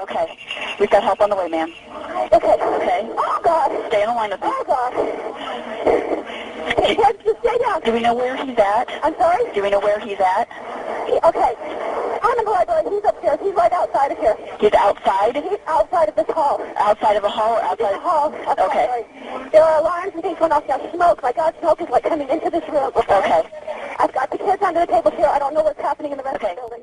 Okay. We've got help on the way, ma'am. Okay. Okay. Oh, God. Stay on the line with me. Oh, God. Hey, just stay down. Do we know where he's at? I'm sorry? Do we know where he's at? Okay. I'm in the library. He's upstairs. He's right outside of here. He's outside? He's outside of this hall. Outside of a hall or outside? The hall. Okay. There are alarms and things going off now. Smoke. My God, smoke is like coming into this room. Okay. I've got the kids under the table here. I don't know what's happening in the rest of the building.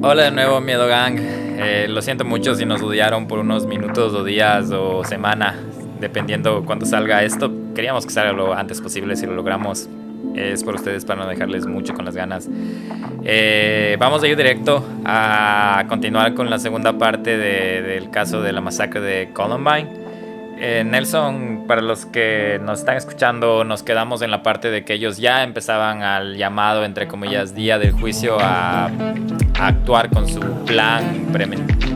Hola de nuevo, Miedo Gang. Lo siento mucho si nos odiaron por unos minutos o días o semana, dependiendo cuando salga esto. Queríamos que salga lo antes posible, si lo logramos. Es por ustedes, para no dejarles mucho con las ganas. Vamos a ir directo a continuar con la segunda parte del caso de la masacre de Columbine. Nelson, para los que nos están escuchando, nos quedamos en la parte de que ellos ya empezaban al llamado, entre comillas, día del juicio a actuar con su plan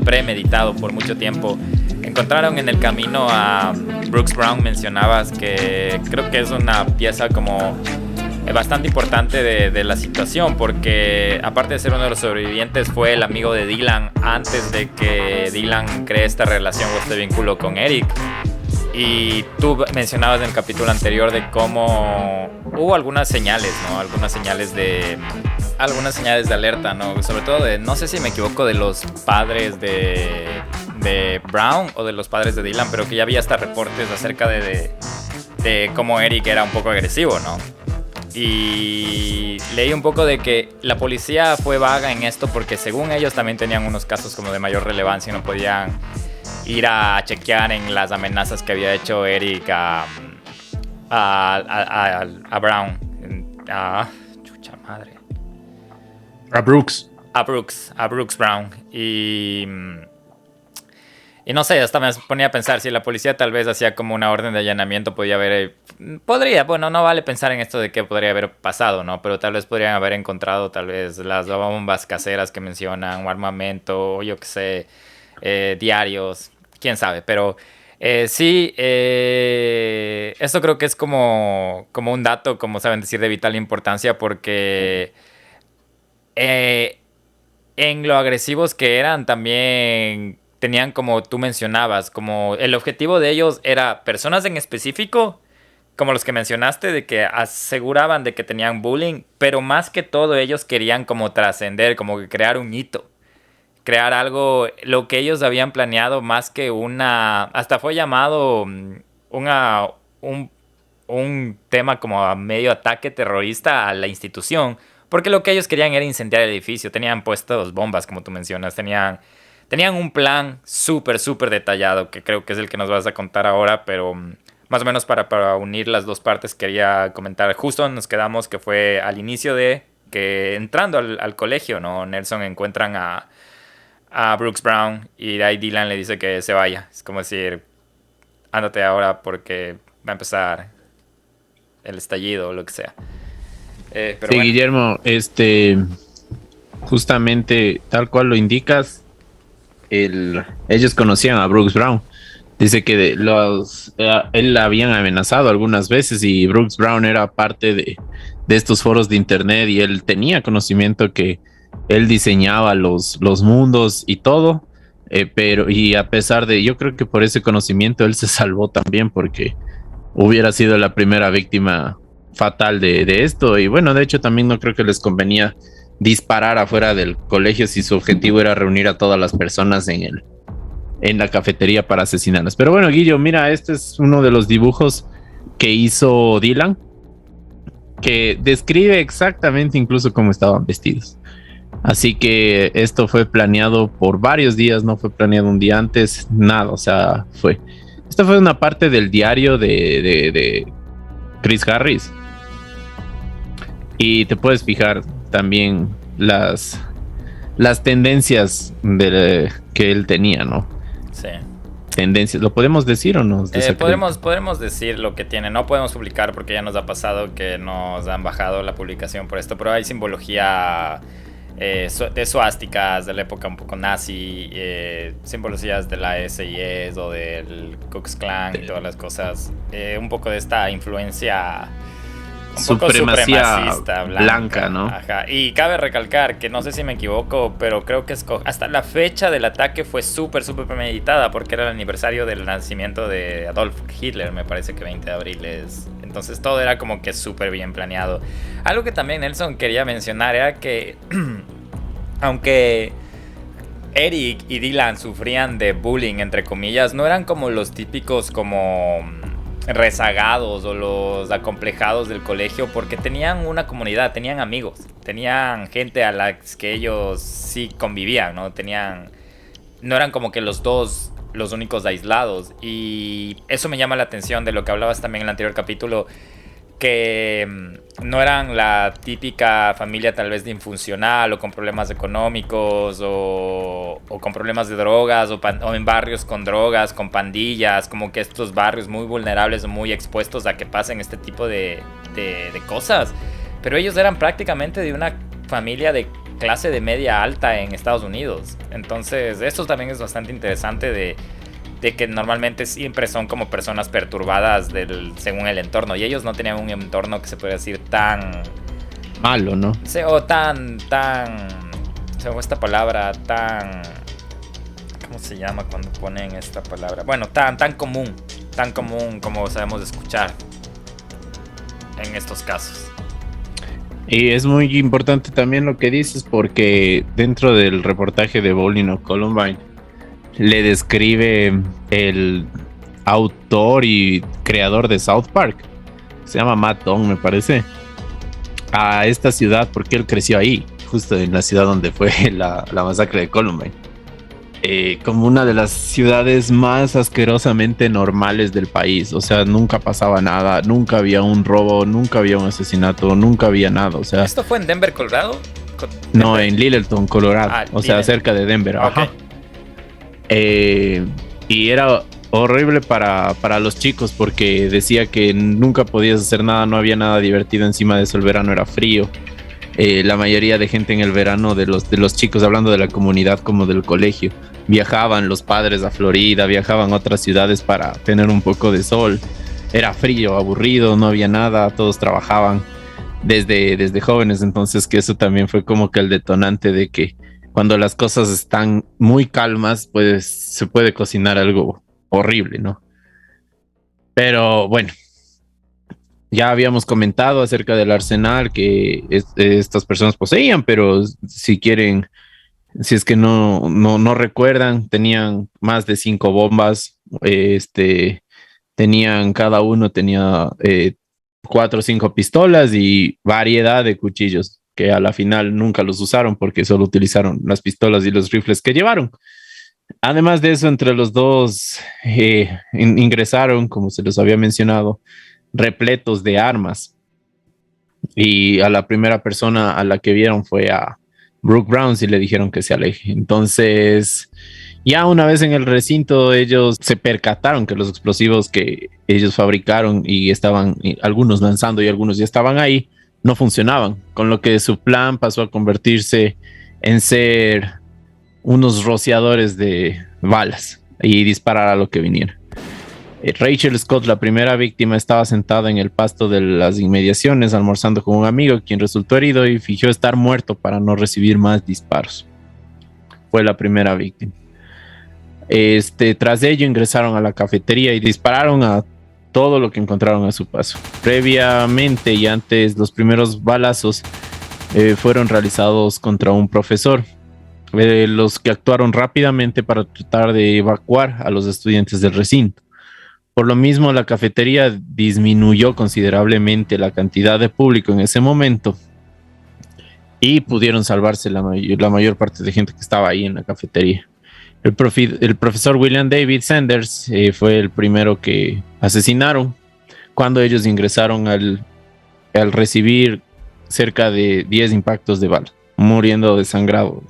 premeditado por mucho tiempo. Encontraron en el camino a Brooks Brown. Mencionabas que creo que es una pieza como bastante importante de la situación, porque aparte de ser uno de los sobrevivientes, fue el amigo de Dylan antes de que Dylan cree esta relación o este vínculo con Eric. Y tú mencionabas en el capítulo anterior de cómo hubo algunas señales, ¿no? Algunas señales de alerta, ¿no? Sobre todo no sé si me equivoco, de los padres de Brown o de los padres de Dylan, pero que ya había hasta reportes acerca de cómo Eric era un poco agresivo, ¿no? Y leí un poco de que la policía fue vaga en esto porque según ellos también tenían unos casos como de mayor relevancia y no podían ir a chequear en las amenazas que había hecho Eric a Brown. Chucha madre. A Brooks Brown. Y no sé, hasta me ponía a pensar si la policía tal vez hacía como una orden de allanamiento, bueno, no vale pensar en esto de qué podría haber pasado, ¿no? Pero tal vez podrían haber encontrado tal vez las bombas caseras que mencionan, o armamento, o yo qué sé, diarios, quién sabe. Pero sí, esto creo que es como un dato, como saben decir, de vital importancia, porque en lo agresivos que eran también tenían, como tú mencionabas, como el objetivo de ellos era personas en específico, como los que mencionaste, de que aseguraban de que tenían bullying, pero más que todo ellos querían como trascender, como que crear un hito, crear algo, lo que ellos habían planeado, más que hasta fue llamado un tema como a medio ataque terrorista a la institución, porque lo que ellos querían era incendiar el edificio. Tenían puestas bombas, como tú mencionas, tenían un plan súper detallado, que creo que es el que nos vas a contar ahora, pero más o menos para unir las dos partes quería comentar. Justo nos quedamos que fue al inicio de que entrando al colegio, ¿no? Nelson, encuentran a Brooks Brown y de ahí Dylan le dice que se vaya. Es como decir, ándate ahora porque va a empezar el estallido o lo que sea. Pero sí, bueno. Guillermo, justamente tal cual lo indicas, ellos conocían a Brooks Brown. Dice que él la habían amenazado algunas veces y Brooks Brown era parte de estos foros de internet y él tenía conocimiento que él diseñaba los mundos y todo, pero y a pesar de, yo creo que por ese conocimiento él se salvó también, porque hubiera sido la primera víctima fatal de esto. Y bueno, de hecho también no creo que les convenía disparar afuera del colegio si su objetivo era reunir a todas las personas en en la cafetería para asesinarlas. Pero bueno, Guillo, mira, este es uno de los dibujos que hizo Dylan, que describe exactamente incluso cómo estaban vestidos. Así que esto fue planeado por varios días, no fue planeado un día antes, nada, o sea, Esta fue una parte del diario de Chris Harris. Y te puedes fijar también las tendencias que él tenía, ¿no? Sí. Tendencias, ¿lo podemos decir o no? Podemos decir lo que tiene. No podemos publicar porque ya nos ha pasado que nos han bajado la publicación por esto, pero hay simbología de suásticas de la época un poco nazi, simbologías de la SIS o del Ku Klux Klan y todas las cosas. Un poco de esta influencia supremacista blanca, ¿no? Ajá. Y cabe recalcar que no sé si me equivoco, pero creo que hasta la fecha del ataque fue súper premeditada, porque era el aniversario del nacimiento de Adolf Hitler, me parece que 20 de abril es. Entonces todo era como que súper bien planeado. Algo que también Nelson quería mencionar era que aunque Eric y Dylan sufrían de bullying, entre comillas, no eran como los típicos como rezagados o los acomplejados del colegio, porque tenían una comunidad, tenían amigos, tenían gente a la que ellos sí convivían, ¿no? No eran como que los únicos aislados, y eso me llama la atención de lo que hablabas también en el anterior capítulo, que no eran la típica familia tal vez disfuncional o con problemas económicos o con problemas de drogas o en barrios con drogas, con pandillas, como que estos barrios muy vulnerables o muy expuestos a que pasen este tipo de cosas. Pero ellos eran prácticamente de una familia de clase de media alta en Estados Unidos. Entonces esto también es bastante interesante de que normalmente siempre son como personas perturbadas según el entorno, y ellos no tenían un entorno que se puede decir tan malo, ¿no? O según esta palabra, ¿cómo se llama cuando ponen esta palabra? Bueno, tan común como sabemos escuchar en estos casos. Y es muy importante también lo que dices, porque dentro del reportaje de Bowling of Columbine le describe el autor y creador de South Park, se llama Matt Dong, me parece, a esta ciudad, porque él creció ahí, justo en la ciudad donde fue la masacre de Columbine, como una de las ciudades más asquerosamente normales del país. O sea, nunca pasaba nada, nunca había un robo, nunca había un asesinato, nunca había nada. O sea, ¿esto fue en Denver, Colorado? No, en Littleton, Colorado, o sea, cerca de Denver. Okay. Ajá. Y era horrible para los chicos, porque decía que nunca podías hacer nada, no había nada divertido. Encima de eso el verano era frío. La mayoría de gente en el verano, de los chicos, hablando de la comunidad como del colegio, viajaban los padres a Florida, viajaban a otras ciudades para tener un poco de sol. Era frío, aburrido, no había nada, todos trabajaban desde jóvenes. Entonces que eso también fue como que el detonante de que cuando las cosas están muy calmas, pues se puede cocinar algo horrible, ¿no? Pero bueno, ya habíamos comentado acerca del arsenal que estas personas poseían, pero si quieren, si es que no recuerdan, tenían más de 5 bombas, cada uno tenía 4 o 5 pistolas y variedad de cuchillos, que a la final nunca los usaron porque solo utilizaron las pistolas y los rifles que llevaron. Además de eso, entre los dos ingresaron, como se los había mencionado, repletos de armas. Y a la primera persona a la que vieron fue a Brooke Brown y le dijeron que se aleje. Entonces, ya una vez en el recinto, ellos se percataron que los explosivos que ellos fabricaron y estaban algunos lanzando y algunos ya estaban ahí, no funcionaban, con lo que su plan pasó a convertirse en ser unos rociadores de balas y disparar a lo que viniera. Rachel Scott, la primera víctima, estaba sentada en el pasto de las inmediaciones almorzando con un amigo, quien resultó herido y fingió estar muerto para no recibir más disparos. Fue la primera víctima. Tras ello ingresaron a la cafetería y dispararon a todo lo que encontraron a su paso. Previamente y antes, los primeros balazos fueron realizados contra un profesor los que actuaron rápidamente para tratar de evacuar a los estudiantes del recinto. Por lo mismo, la cafetería disminuyó considerablemente la cantidad de público en ese momento y pudieron salvarse la mayor parte de gente que estaba ahí en la cafetería. El profesor William David Sanders fue el primero que asesinaron cuando ellos ingresaron al recibir cerca de 10 impactos de bala, muriendo desangrado.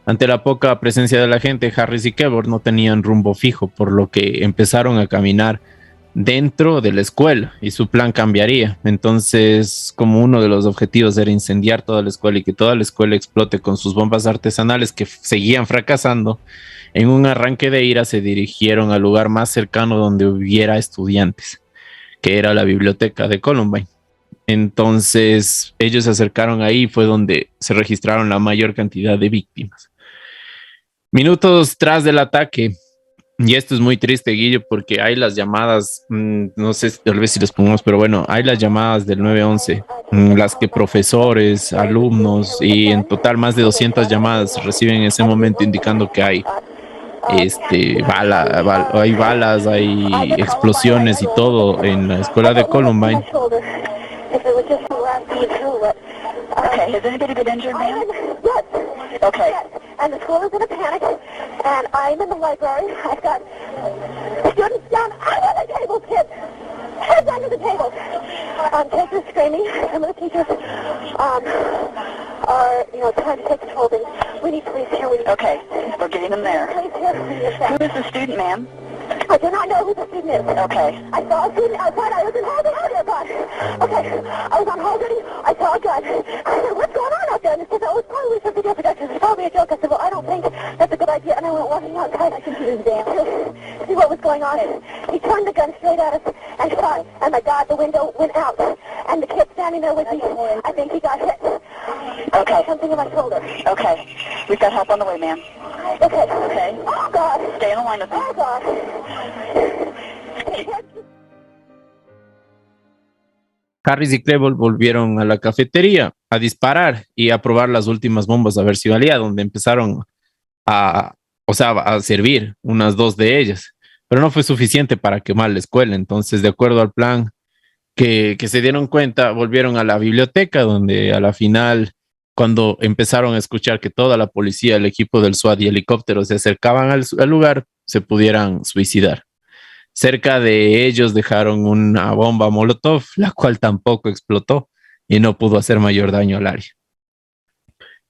Ante la poca presencia de la gente, Harris y Kevor no tenían rumbo fijo, por lo que empezaron a caminar dentro de la escuela y su plan cambiaría. Entonces, como uno de los objetivos era incendiar toda la escuela y que toda la escuela explote con sus bombas artesanales que seguían fracasando, en un arranque de ira se dirigieron al lugar más cercano donde hubiera estudiantes, que era la biblioteca de Columbine. Entonces, ellos se acercaron ahí, fue donde se registraron la mayor cantidad de víctimas. Minutos tras del ataque, y esto es muy triste, Guillo, porque hay las llamadas, no sé, tal vez si les pongamos, pero bueno, hay las llamadas del 911, las que profesores, alumnos y en total más de 200 llamadas reciben en ese momento indicando que hay hay balas, hay explosiones y todo en la escuela de Columbine. Okay, has anybody been injured, ma'am? Yes. Okay. Yes. And the school is in a panic, and I'm in the library. I've got students down under the tables, kids. Heads under the tables. Kids are screaming. Some of the teachers are, trying to take control of things. We need police here. Okay, we're getting them there. Police here. Who is the student, ma'am? I do not know who the student is. Okay. I saw a student outside. I was in Halden earlier, God. Okay. I was on Halden. I saw a gun. I said, what's going on out there? And he said, oh, it's probably some video production. It's probably a joke. I said, well, I don't think that's a good idea. And I went walking outside. I think he was there to see what was going on. He turned the gun straight at us and shot. And my God, the window went out. And the kid standing there with me, I think he got hit. Okay. Something in my shoulder. Okay. We've got help on the way, ma'am. Okay. Okay. Oh, God. Stay on the line with me. Oh, God. Harris y Klebold volvieron a la cafetería a disparar y a probar las últimas bombas a ver si valía, donde empezaron a servir unas 2 de ellas, pero no fue suficiente para quemar la escuela. Entonces, de acuerdo al plan que se dieron cuenta, volvieron a la biblioteca, donde a la final, cuando empezaron a escuchar que toda la policía, el equipo del SWAT y helicópteros se acercaban al lugar, se pudieran suicidar. Cerca de ellos dejaron una bomba Molotov, la cual tampoco explotó y no pudo hacer mayor daño al área.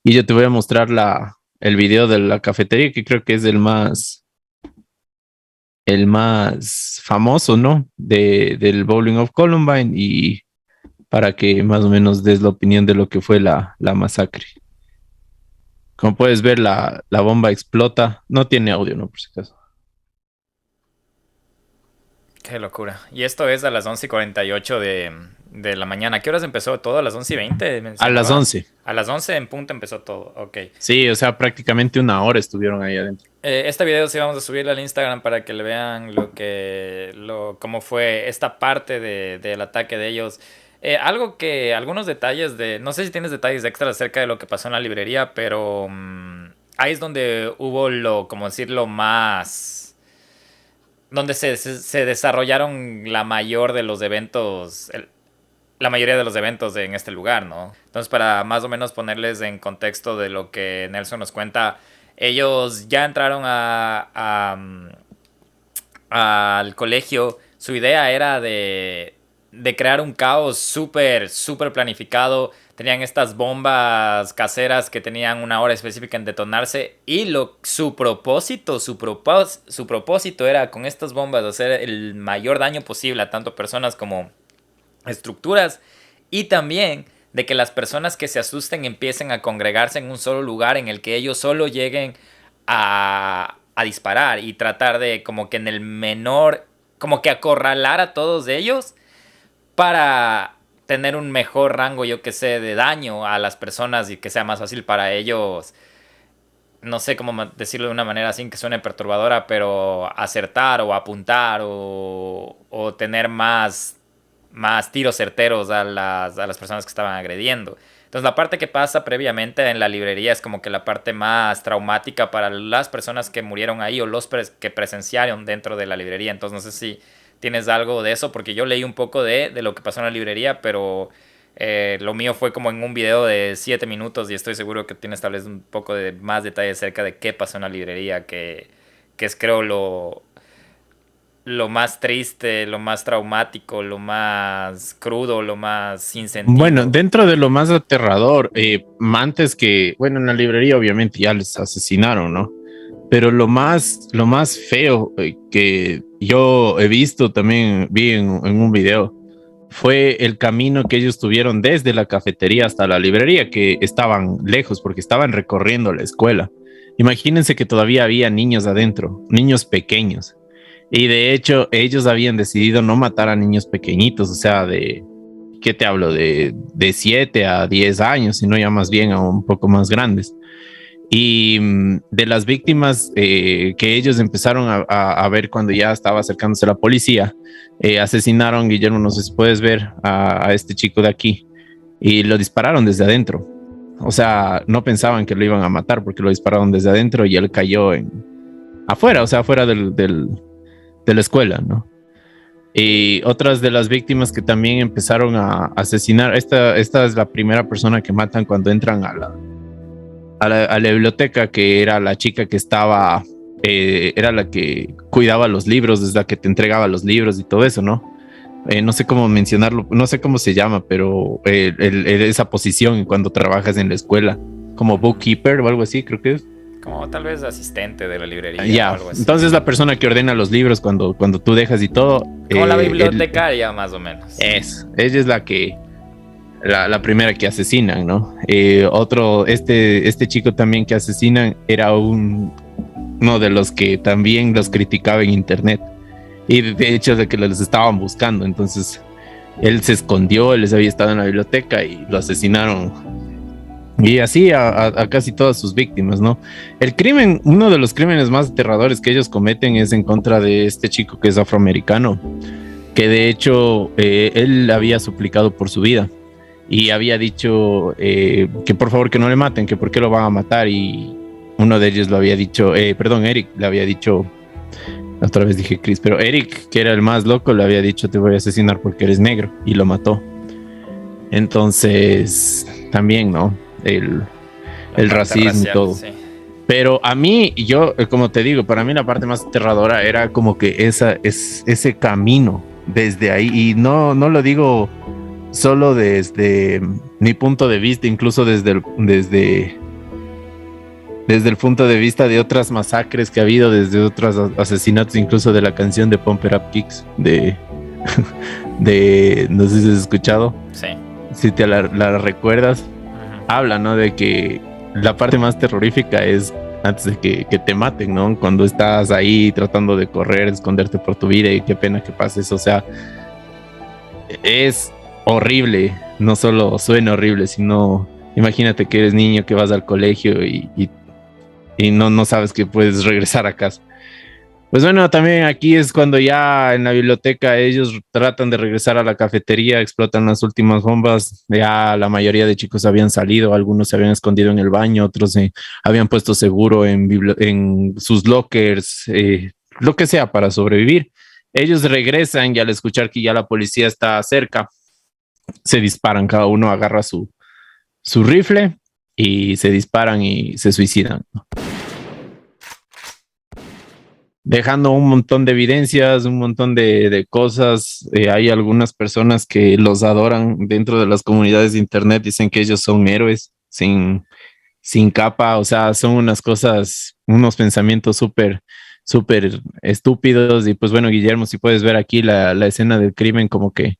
Y yo te voy a mostrar el video de la cafetería, que creo que es el más famoso, ¿no? Del Bowling of Columbine, y para que más o menos des la opinión de lo que fue la masacre. Como puedes ver, la bomba explota. No tiene audio, ¿no? Por si acaso. Qué locura. Y esto es a las 11:48 de la mañana. ¿A qué horas empezó todo? ¿A las 11:20? A las 11. A las 11 en punto empezó todo, ok. Sí, o sea, prácticamente una hora estuvieron ahí adentro. Este video sí vamos a subirlo al Instagram para que le vean cómo fue esta parte del ataque de ellos. Algunos detalles no sé si tienes detalles extras acerca de lo que pasó en la librería, pero ahí es donde hubo como decirlo, más... donde se desarrollaron la mayoría de los eventos en este lugar, ¿no? Entonces, para más o menos ponerles en contexto de lo que Nelson nos cuenta, ellos ya entraron al colegio. Su idea era de crear un caos súper planificado. Tenían estas bombas caseras que tenían una hora específica en detonarse. Y su propósito era con estas bombas hacer el mayor daño posible a tanto personas como estructuras. Y también de que las personas que se asusten empiecen a congregarse en un solo lugar en el que ellos solo lleguen a disparar. Y tratar de como que en el menor... como que acorralar a todos ellos para tener un mejor rango, yo que sé, de daño a las personas y que sea más fácil para ellos, no sé cómo decirlo de una manera sin que suene perturbadora, pero acertar o apuntar o tener más tiros certeros a las personas que estaban agrediendo. Entonces la parte que pasa previamente en la librería es como que la parte más traumática para las personas que murieron ahí o los que presenciaron dentro de la librería. Entonces no sé si tienes algo de eso, porque yo leí un poco de lo que pasó en la librería, pero lo mío fue como en un video de 7 minutos y estoy seguro que tienes tal vez un poco de más detalle acerca de qué pasó en la librería, que es creo lo más triste, lo más traumático, lo más crudo, lo más sin sentido. Bueno, dentro de lo más aterrador, antes que, bueno, en la librería obviamente ya les asesinaron, ¿no? Pero lo más feo que yo he visto, también vi en un video, fue el camino que ellos tuvieron desde la cafetería hasta la librería, que estaban lejos porque estaban recorriendo la escuela. Imagínense que todavía había niños adentro, niños pequeños. Y de hecho, ellos habían decidido no matar a niños pequeñitos, o sea, ¿qué te hablo? De 7 a 10 años, sino ya más bien a un poco más grandes. Y de las víctimas que ellos empezaron a ver cuando ya estaba acercándose la policía, asesinaron, Guillermo, no sé si puedes ver a este chico de aquí, y lo dispararon desde adentro. O sea, no pensaban que lo iban a matar porque lo dispararon desde adentro y él cayó afuera, o sea, afuera de la escuela, ¿no? Y otras de las víctimas que también empezaron a asesinar, esta es la primera persona que matan cuando entran a la biblioteca, que era la chica que estaba, era la que cuidaba los libros, desde la que te entregaba los libros y todo eso, ¿no? No sé cómo mencionarlo, no sé cómo se llama, pero esa posición cuando trabajas en la escuela, como bookkeeper o algo así, creo que es. Como tal vez asistente de la librería Ya, o algo así. entonces la persona que ordena los libros cuando tú dejas y todo. Como la bibliotecaria, más o menos. Ella es la primera que asesinan, ¿no? Este chico también que asesinan era uno de los que también los criticaba en internet. Y de hecho de que los estaban buscando. Entonces él se escondió, él les había estado en la biblioteca y lo asesinaron. Y así a casi todas sus víctimas, ¿no? El crimen, uno de los crímenes más aterradores que ellos cometen es en contra de este chico que es afroamericano, que de hecho él había suplicado por su vida y había dicho que por favor que no le maten, que por qué lo van a matar, y uno de ellos lo había dicho, Eric le había dicho, otra vez dije Chris, pero Eric, que era el más loco, le había dicho te voy a asesinar porque eres negro, y lo mató. Entonces también, ¿no? El racismo racial, y todo. Sí. Pero a mí, yo, como te digo, para mí la parte más aterradora era como que ese camino desde ahí, y no lo digo solo desde mi punto de vista, incluso desde el punto de vista de otras masacres que ha habido, desde otros asesinatos, incluso de la canción de Pump It Up Kicks, de no sé si has escuchado. Sí. Si te la recuerdas. Habla, ¿no? De que la parte más terrorífica es antes de que te maten, ¿no? Cuando estás ahí tratando de correr, esconderte por tu vida, y qué pena que pase eso. O sea, es horrible. No solo suena horrible, sino imagínate que eres niño, que vas al colegio y no sabes que puedes regresar a casa. Pues bueno, también aquí es cuando ya en la biblioteca ellos tratan de regresar a la cafetería, explotan las últimas bombas. Ya la mayoría de chicos habían salido, algunos se habían escondido en el baño, otros habían puesto seguro en sus lockers, lo que sea para sobrevivir. Ellos regresan y al escuchar que ya la policía está cerca, se disparan, cada uno agarra su rifle y se disparan y se suicidan, ¿no? Dejando un montón de evidencias, un montón de cosas. Hay algunas personas que los adoran dentro de las comunidades de internet, dicen que ellos son héroes sin capa, o sea, son unas cosas, unos pensamientos súper estúpidos. Y pues bueno, Guillermo, si puedes ver aquí la escena del crimen, como que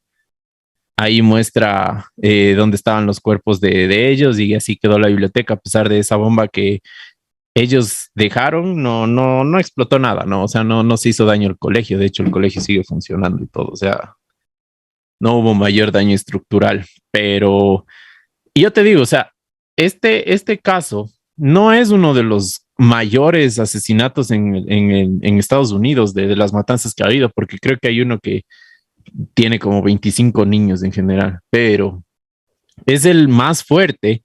ahí muestra dónde estaban los cuerpos de ellos, y así quedó la biblioteca, a pesar de esa bomba que ellos dejaron, no explotó nada, ¿no? O sea, no se hizo daño al colegio. De hecho, el colegio sigue funcionando y todo. O sea, no hubo mayor daño estructural. Pero yo te digo, o sea, este caso no es uno de los mayores asesinatos en Estados Unidos, de las matanzas que ha habido, porque creo que hay uno que tiene como 25 niños en general. Pero es el más fuerte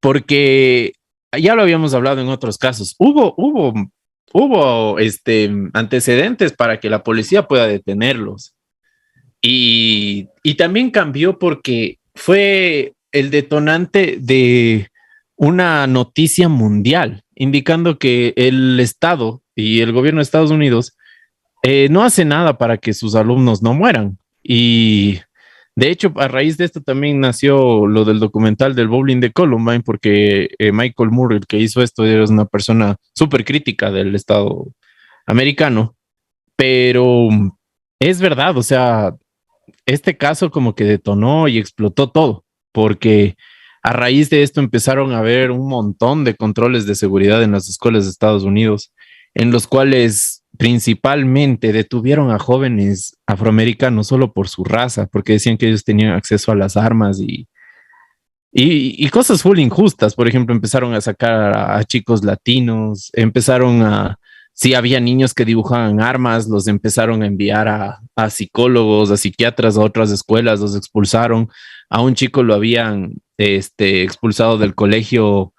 porque ya lo habíamos hablado en otros casos. Hubo antecedentes para que la policía pueda detenerlos. Y también cambió porque fue el detonante de una noticia mundial, indicando que el Estado y el gobierno de Estados Unidos no hace nada para que sus alumnos no mueran. Y de hecho, a raíz de esto también nació lo del documental del bowling de Columbine, porque Michael Moore, el que hizo esto, es una persona súper crítica del Estado americano, pero es verdad, o sea, este caso como que detonó y explotó todo, porque a raíz de esto empezaron a haber un montón de controles de seguridad en las escuelas de Estados Unidos, en los cuales principalmente detuvieron a jóvenes afroamericanos solo por su raza, porque decían que ellos tenían acceso a las armas y cosas full injustas. Por ejemplo, empezaron a sacar a chicos latinos, empezaron a, si había niños que dibujaban armas, los empezaron a enviar a psicólogos, a psiquiatras, a otras escuelas, los expulsaron. A un chico lo habían expulsado del colegio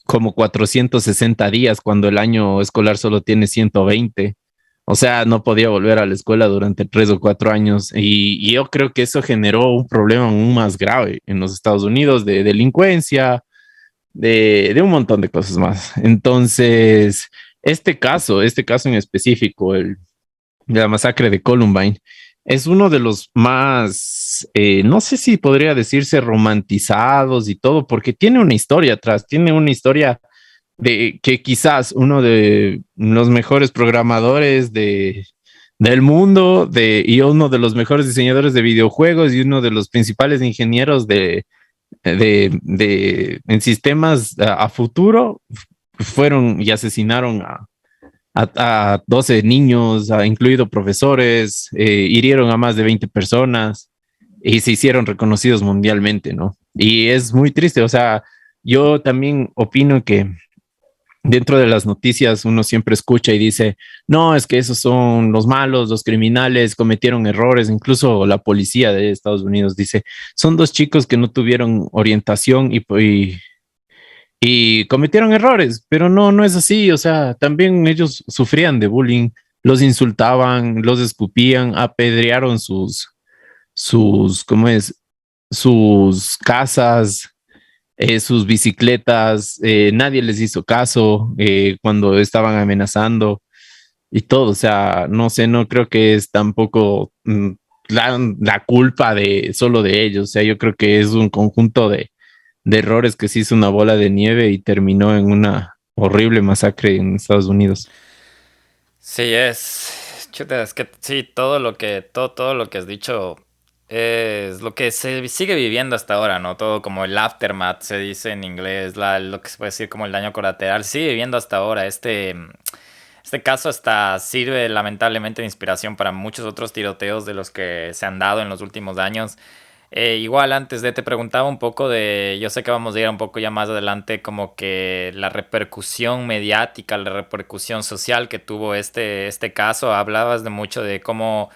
como 460 días cuando el año escolar solo tiene 120. O sea, no podía volver a la escuela durante 3 o 4 años. Y yo creo que eso generó un problema aún más grave en los Estados Unidos de delincuencia, de un montón de cosas más. Entonces, este caso en específico, el de la masacre de Columbine, es uno de los más, no sé si podría decirse romantizados y todo, porque tiene una historia atrás, tiene una historia de que quizás uno de los mejores programadores del mundo y uno de los mejores diseñadores de videojuegos y uno de los principales ingenieros en sistemas a futuro fueron y asesinaron a 12 niños, incluido profesores, hirieron a más de 20 personas y se hicieron reconocidos mundialmente, ¿no? Y es muy triste, o sea, yo también opino que dentro de las noticias uno siempre escucha y dice, no, es que esos son los malos, los criminales, cometieron errores, incluso la policía de Estados Unidos dice, son 2 chicos que no tuvieron orientación y cometieron errores, pero no, no es así, o sea, también ellos sufrían de bullying, los insultaban, los escupían, apedrearon ¿cómo es? Sus casas, sus bicicletas, nadie les hizo caso cuando estaban amenazando y todo, o sea, no sé, no creo que es tampoco la culpa de solo de ellos, o sea, yo creo que es un conjunto de errores que se hizo una bola de nieve y terminó en una horrible masacre en Estados Unidos. Sí, chuta, es que sí, todo lo que has dicho es lo que se sigue viviendo hasta ahora, ¿no? Todo como el aftermath, se dice en inglés, lo que se puede decir como el daño colateral, sigue viviendo hasta ahora. Este caso hasta sirve lamentablemente de inspiración para muchos otros tiroteos de los que se han dado en los últimos años. Igual antes te preguntaba un poco yo sé que vamos a ir un poco ya más adelante, como que la repercusión mediática, la repercusión social que tuvo este caso. Hablabas de mucho de cómo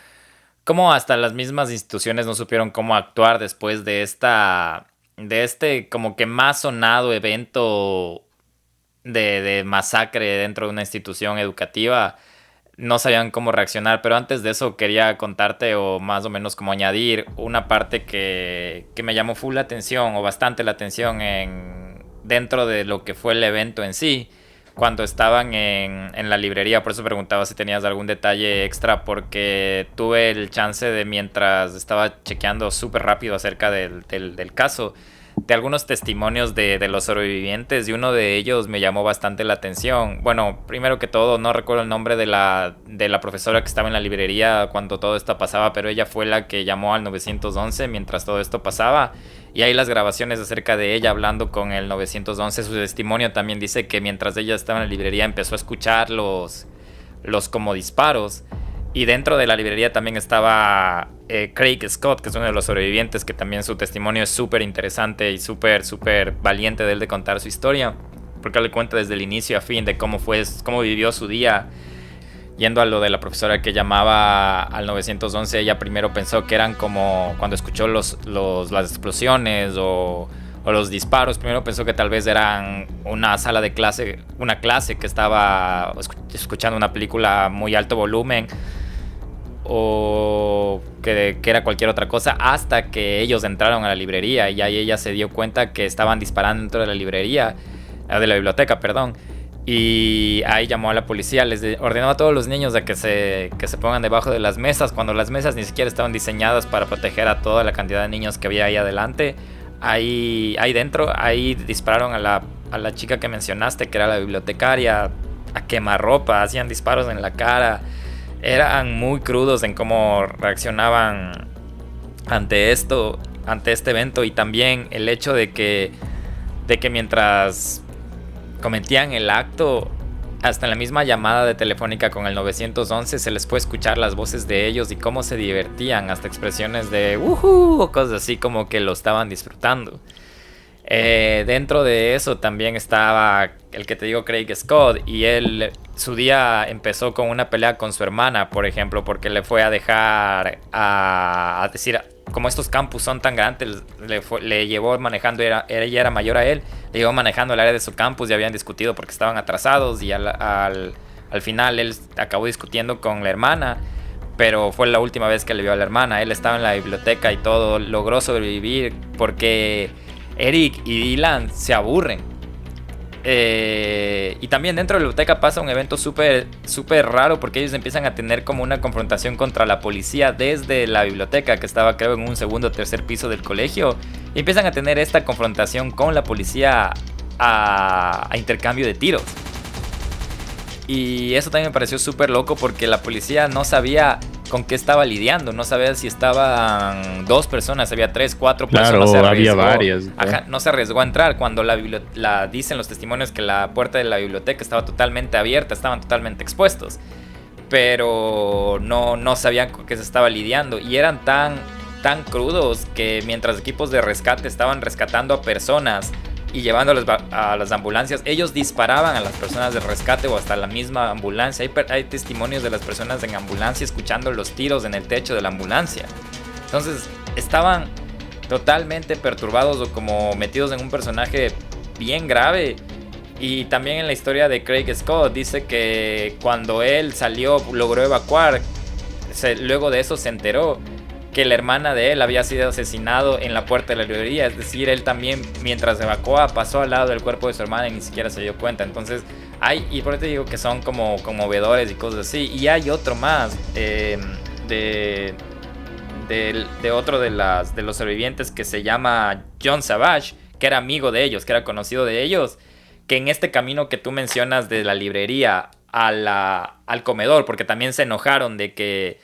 hasta las mismas instituciones no supieron cómo actuar después de este como que más sonado evento de masacre dentro de una institución educativa. No sabían cómo reaccionar, pero antes de eso quería contarte o más o menos como añadir una parte que me llamó full la atención o bastante la atención dentro de lo que fue el evento en sí, cuando estaban en la librería. Por eso preguntaba si tenías algún detalle extra, porque tuve el chance de, mientras estaba chequeando súper rápido acerca del caso, de algunos testimonios de los sobrevivientes, y uno de ellos me llamó bastante la atención. Bueno, primero que todo, no recuerdo el nombre de la profesora que estaba en la librería cuando todo esto pasaba, pero ella fue la que llamó al 911 mientras todo esto pasaba, y hay las grabaciones acerca de ella hablando con el 911. Su testimonio también dice que mientras ella estaba en la librería empezó a escuchar los como disparos. Y dentro de la librería también estaba Craig Scott, que es uno de los sobrevivientes, que también su testimonio es súper interesante y súper, súper valiente de él de contar su historia, porque él le cuenta desde el inicio a fin de cómo vivió su día. yendo a lo de la profesora que llamaba al 911, ella primero pensó que eran como cuando escuchó las explosiones o los disparos, primero pensó que tal vez eran una sala de clase, una clase que estaba escuchando una película a muy alto volumen, o que era cualquier otra cosa, hasta que ellos entraron a la librería y ahí ella se dio cuenta que estaban disparando dentro de la librería, de la biblioteca, perdón. Y ahí llamó a la policía, les ordenó a todos los niños a que se pongan debajo de las mesas, cuando las mesas ni siquiera estaban diseñadas para proteger a toda la cantidad de niños que había ahí adelante. Ahí dentro, ahí dispararon a la chica que mencionaste, que era la bibliotecaria, a quemarropa, hacían disparos en la cara. Eran muy crudos en cómo reaccionaban ante esto, ante este evento, y también el hecho de que mientras cometían el acto, hasta en la misma llamada de telefónica con el 911 se les puede escuchar las voces de ellos y cómo se divertían, hasta expresiones de ¡woohoo! O cosas así, como que lo estaban disfrutando. Dentro de eso también estaba el que te digo, Craig Scott, y él, su día empezó con una pelea con su hermana, por ejemplo, porque le fue a dejar a decir, como estos campus son tan grandes, le llevó manejando, ella era mayor a él, le llevó manejando el área de su campus y habían discutido porque estaban atrasados, y al final él acabó discutiendo con la hermana, pero fue la última vez que le vio a la hermana. Él estaba en la biblioteca y todo, logró sobrevivir porque Eric y Dylan se aburren. Y también dentro de la biblioteca pasa un evento súper raro, porque ellos empiezan a tener como una confrontación contra la policía desde la biblioteca, que estaba creo en un segundo o tercer piso del colegio, y empiezan a tener esta confrontación con la policía a intercambio de tiros. Y eso también me pareció súper loco, porque la policía no sabía con qué estaba lidiando, no sabía si estaban 2 personas, había 3, 4 personas. Claro, había varias. Ajá, no se arriesgó a entrar cuando dicen los testimonios que la puerta de la biblioteca estaba totalmente abierta, estaban totalmente expuestos, pero no sabían con qué se estaba lidiando, y eran tan crudos que mientras equipos de rescate estaban rescatando a personas y llevándolas a las ambulancias, ellos disparaban a las personas de rescate o hasta la misma ambulancia. Hay testimonios de las personas en ambulancia escuchando los tiros en el techo de la ambulancia. Entonces estaban totalmente perturbados o como metidos en un personaje bien grave. Y también en la historia de Craig Scott dice que cuando él salió, logró evacuar, luego de eso se enteró que la hermana de él había sido asesinado en la puerta de la librería. Es decir, él también, mientras evacuaba, pasó al lado del cuerpo de su hermana y ni siquiera se dio cuenta. Entonces, y por eso te digo que son como conmovedores y cosas así. Y hay otro más de otro de los sobrevivientes, que se llama John Savage, que era amigo de ellos, que era conocido de ellos, que en este camino que tú mencionas de la librería al comedor, porque también se enojaron de que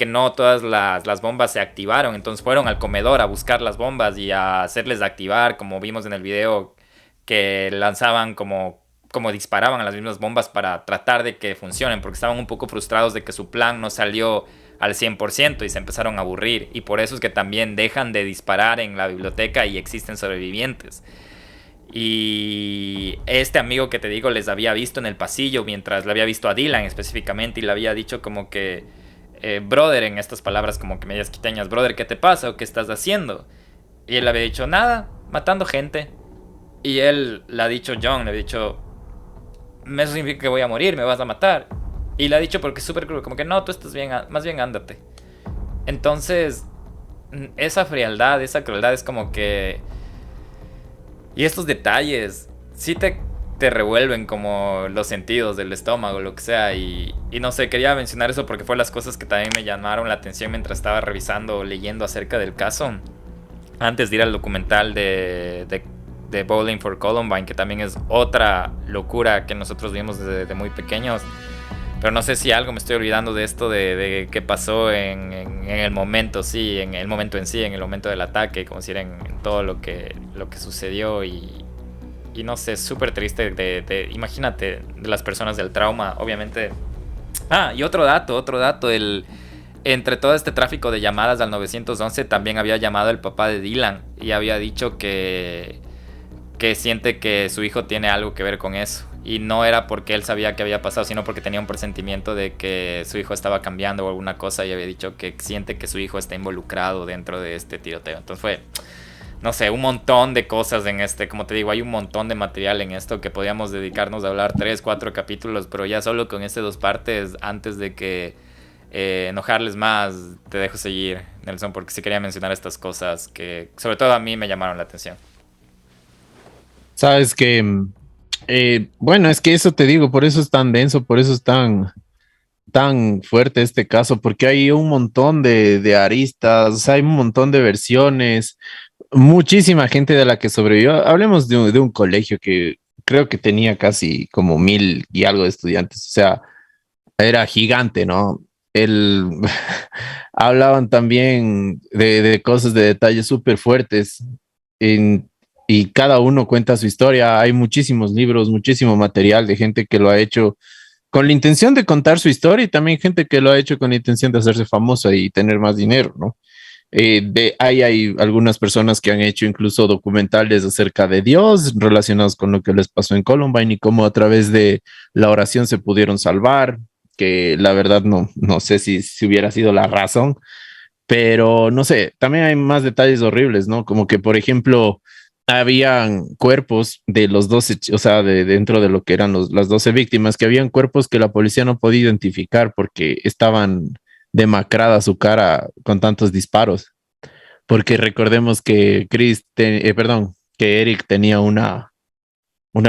no todas las bombas se activaron, entonces fueron al comedor a buscar las bombas y a hacerles activar, como vimos en el video, que lanzaban como disparaban a las mismas bombas para tratar de que funcionen, porque estaban un poco frustrados de que su plan no salió al 100% y se empezaron a aburrir, y por eso es que también dejan de disparar en la biblioteca y existen sobrevivientes. Y este amigo que te digo les había visto en el pasillo, mientras le había visto a Dylan específicamente, y le había dicho como que brother, en estas palabras como que medias quiteñas, brother, ¿qué te pasa o qué estás haciendo? Y él le había dicho, nada, matando gente. Y él le ha dicho, John, le había dicho, eso significa que voy a morir, me vas a matar. Y le ha dicho porque es súper cruel, como que no, tú estás bien, más bien ándate. Entonces, esa frialdad, esa crueldad es como que... Y estos detalles sí te revuelven como los sentidos del estómago, lo que sea, y no sé, quería mencionar eso porque fue las cosas que también me llamaron la atención mientras estaba revisando o leyendo acerca del caso, antes de ir al documental de Bowling for Columbine, que también es otra locura que nosotros vimos desde muy pequeños. Pero no sé si algo me estoy olvidando de esto de qué pasó en el momento, sí, en el momento en sí, en el momento del ataque, como si era en todo lo que sucedió, y no sé, súper triste imagínate, de las personas del trauma, obviamente. Y otro dato, entre todo este tráfico de llamadas al 911 también había llamado el papá de Dylan y había dicho que siente que su hijo tiene algo que ver con eso. Y no era porque él sabía que había pasado, sino porque tenía un presentimiento de que su hijo estaba cambiando o alguna cosa y había dicho que siente que su hijo está involucrado dentro de este tiroteo. Entonces fue, no sé, un montón de cosas en este. Como te digo, hay un montón de material en esto que podíamos dedicarnos a hablar 3, 4 capítulos, pero ya solo con estas 2 partes, antes de que enojarles más, te dejo seguir, Nelson, porque sí quería mencionar estas cosas que sobre todo a mí me llamaron la atención. Sabes que, bueno, es que eso te digo, por eso es tan denso, por eso es tan fuerte este caso, porque hay un montón de aristas, o sea, hay un montón de versiones, muchísima gente de la que sobrevivió. Hablemos de un colegio que creo que tenía casi como 1,000 y algo de estudiantes, o sea, era gigante, ¿no? El, hablaban también de cosas, de detalles súper fuertes en- y cada uno cuenta su historia. Hay muchísimos libros, muchísimo material de gente que lo ha hecho con la intención de contar su historia y también gente que lo ha hecho con la intención de hacerse famosa y tener más dinero, ¿no? Ahí hay algunas personas que han hecho incluso documentales acerca de Dios relacionados con lo que les pasó en Columbine y cómo a través de la oración se pudieron salvar, que la verdad no sé si hubiera sido la razón, pero no sé, también hay más detalles horribles, ¿no? Como que, por ejemplo, habían cuerpos de los 12, o sea, dentro de lo que eran las 12 víctimas, que habían cuerpos que la policía no podía identificar porque estaban demacrada su cara con tantos disparos. Porque recordemos que perdón, que Eric tenía una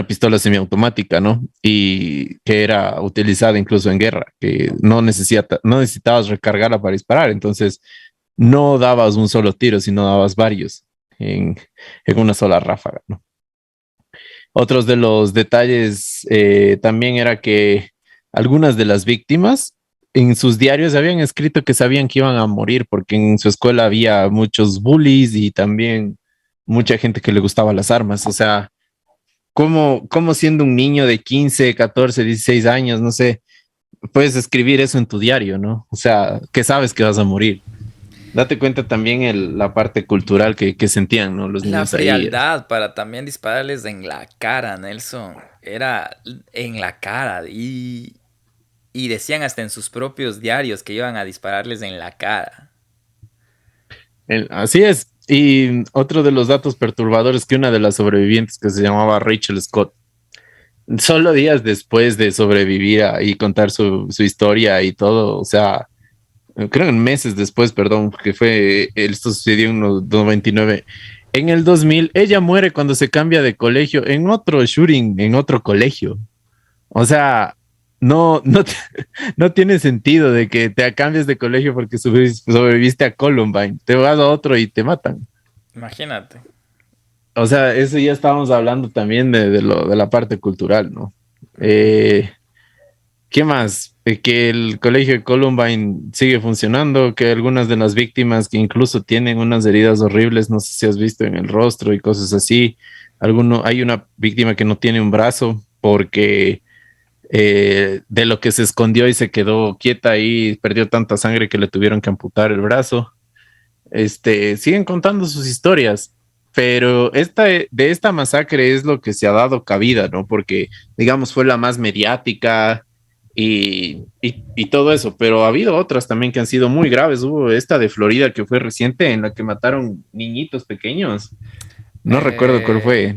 pistola semiautomática, ¿no? Y que era utilizada incluso en guerra, que no necesitabas recargarla para disparar, entonces no dabas un solo tiro, sino dabas varios en una sola ráfaga, ¿no? Otros de los detalles también era que algunas de las víctimas en sus diarios habían escrito que sabían que iban a morir porque en su escuela había muchos bullies y también mucha gente que le gustaba las armas. O sea, ¿cómo siendo un niño de 15, 14, 16 años, no sé, puedes escribir eso en tu diario, ¿no? O sea, que sabes que vas a morir. Date cuenta también la parte cultural que sentían, ¿no? Los La niños ahí. frialdad para también dispararles en la cara, Nelson. Era en la cara. Y decían hasta en sus propios diarios que iban a dispararles en la cara. Así es. Y otro de los datos perturbadores que una de las sobrevivientes que se llamaba Rachel Scott, solo días después de sobrevivir y contar su historia y todo, o sea, creo en meses después, perdón, porque esto sucedió en los 99. En el 2000, ella muere cuando se cambia de colegio en otro shooting, en otro colegio. O sea, no, no tiene sentido de que te cambies de colegio porque sobreviviste a Columbine. Te vas a otro y te matan. Imagínate. O sea, eso ya estábamos hablando también de la parte cultural, ¿no? Eh, ¿Qué más? Que el colegio de Columbine sigue funcionando, que algunas de las víctimas que incluso tienen unas heridas horribles, no sé si has visto en el rostro y cosas así. Hay una víctima que no tiene un brazo porque de lo que se escondió y se quedó quieta ahí, perdió tanta sangre que le tuvieron que amputar el brazo. Siguen contando sus historias, pero de esta masacre es lo que se ha dado cabida, ¿no? Porque, digamos, fue la más mediática y todo eso, pero ha habido otras también que han sido muy graves. Hubo esta de Florida que fue reciente en la que mataron niñitos pequeños. No recuerdo cuál Eh, fue,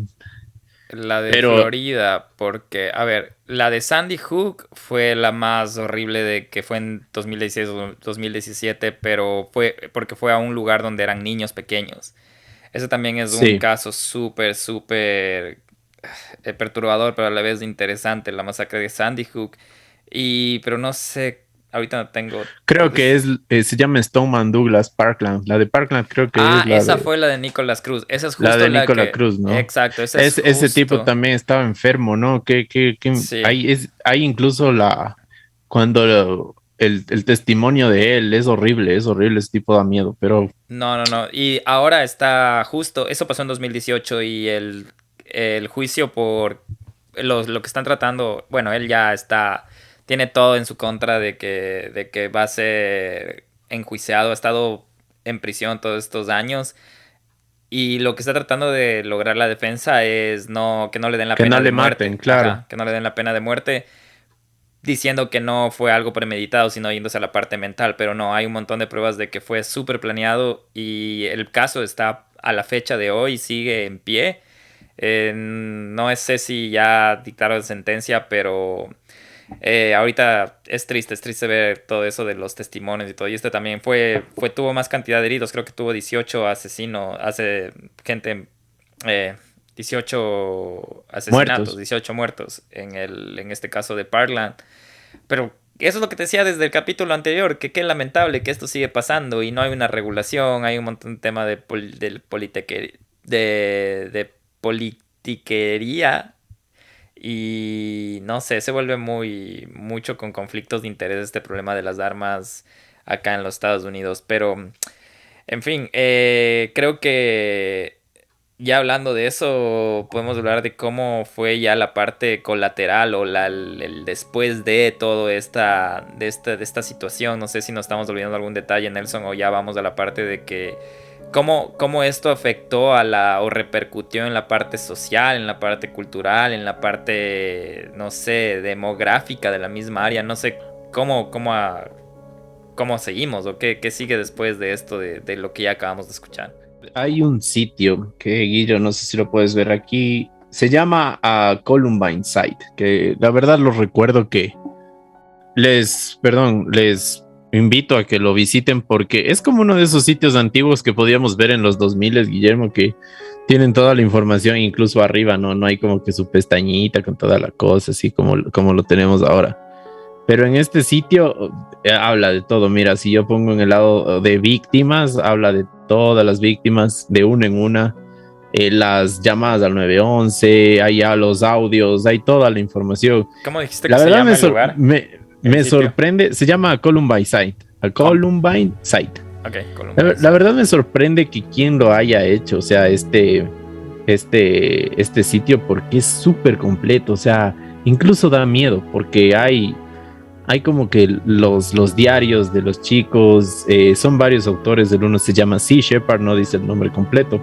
la de pero Florida, porque, a ver, la de Sandy Hook fue la más horrible de que fue en 2016 o 2017, pero fue porque fue a un lugar donde eran niños pequeños. Eso también es un sí, caso súper, súper perturbador, pero a la vez interesante, la masacre de Sandy Hook. Pero no sé, ahorita no tengo, tal creo que vez... se llama Stoneman Douglas Parkland. La de Parkland creo que es Ah, esa fue la de Nicolas Cruz. Esa es la justo de la Nicola que... Cruz, ¿no? Exacto, esa es Ese tipo justo... también estaba enfermo, ¿no? Sí. Hay incluso cuando el testimonio de él es horrible, ese tipo da miedo, pero No, no, no. Y ahora está justo, eso pasó en 2018 y el juicio por lo que están tratando, bueno, él ya está, tiene todo en su contra de que va a ser enjuiciado, ha estado en prisión todos estos años. Y lo que está tratando de lograr la defensa es que no le den la Que pena no de le muerte. maten, claro. Ajá, que no le den la pena de muerte, diciendo que no fue algo premeditado, sino yéndose a la parte mental. Pero no, hay un montón de pruebas de que fue súper planeado y el caso está a la fecha de hoy, sigue en pie. No sé si ya dictaron sentencia, pero ahorita es triste ver todo eso de los testimonios y todo. Y este también tuvo más cantidad de heridos, creo que tuvo 18 asesinos, 18 asesinatos, Muertos. 18 muertos en este caso de Parkland. Pero eso es lo que te decía desde el capítulo anterior, que qué lamentable que esto sigue pasando y no hay una regulación, hay un montón de tema de politiquería y no sé, se vuelve mucho con conflictos de interés este problema de las armas acá en los Estados Unidos. Pero, en fin, creo que ya hablando de eso, podemos hablar de cómo fue ya la parte colateral o el después de todo de esta situación. No sé si nos estamos olvidando algún detalle, Nelson, o ya vamos a la parte de que cómo esto afectó o repercutió en la parte social, en la parte cultural, en la parte, no sé, demográfica de la misma área. No sé cómo seguimos o qué sigue después de esto, de lo que ya acabamos de escuchar. Hay un sitio que, Guillo, no sé si lo puedes ver aquí, se llama Columbine Site, que la verdad lo recuerdo que les invito a que lo visiten porque es como uno de esos sitios antiguos que podíamos ver en los 2000, Guillermo, que tienen toda la información incluso arriba, no hay como que su pestañita con toda la cosa, así como lo tenemos ahora. Pero en este sitio habla de todo. Mira, si yo pongo en el lado de víctimas, habla de todas las víctimas, de una en una, las llamadas al 911, hay ya los audios, hay toda la información. ¿Cómo dijiste que La se verdad llama el lugar? me sorprende, se llama Columbine Site, Columbine Site. Ok, Columbine. La verdad me sorprende que quien lo haya hecho, o sea, este sitio, porque es súper completo, o sea, incluso da miedo, porque hay como que los diarios de los chicos, son varios autores, el uno se llama Sea Shepherd, no dice el nombre completo,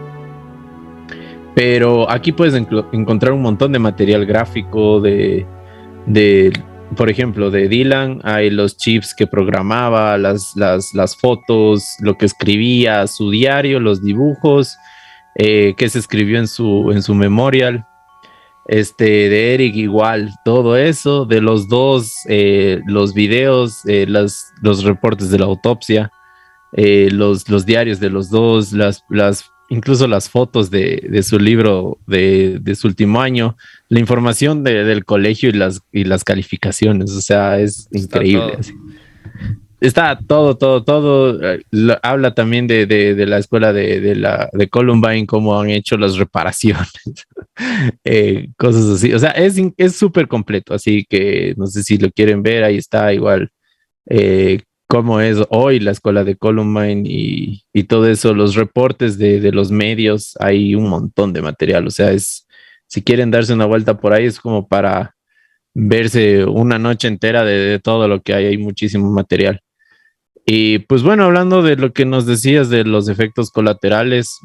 pero aquí puedes encontrar un montón de material gráfico por ejemplo, de Dylan, hay los chips que programaba, las fotos, lo que escribía, su diario, los dibujos, que se escribió en su memorial. De Eric igual, todo eso, de los dos, los videos, los reportes de la autopsia, los diarios de los dos, incluso las fotos de su libro de su último año, la información del colegio y las calificaciones, o sea, es increíble. Así. Está todo. Habla también de la escuela de Columbine, cómo han hecho las reparaciones, cosas así. O sea, es súper completo, así que no sé si lo quieren ver, ahí está igual cómo es hoy la escuela de Columbine y todo eso, los reportes de los medios, hay un montón de material. O sea, si quieren darse una vuelta por ahí, es como para verse una noche entera de todo lo que hay muchísimo material. Y pues bueno, hablando de lo que nos decías de los efectos colaterales,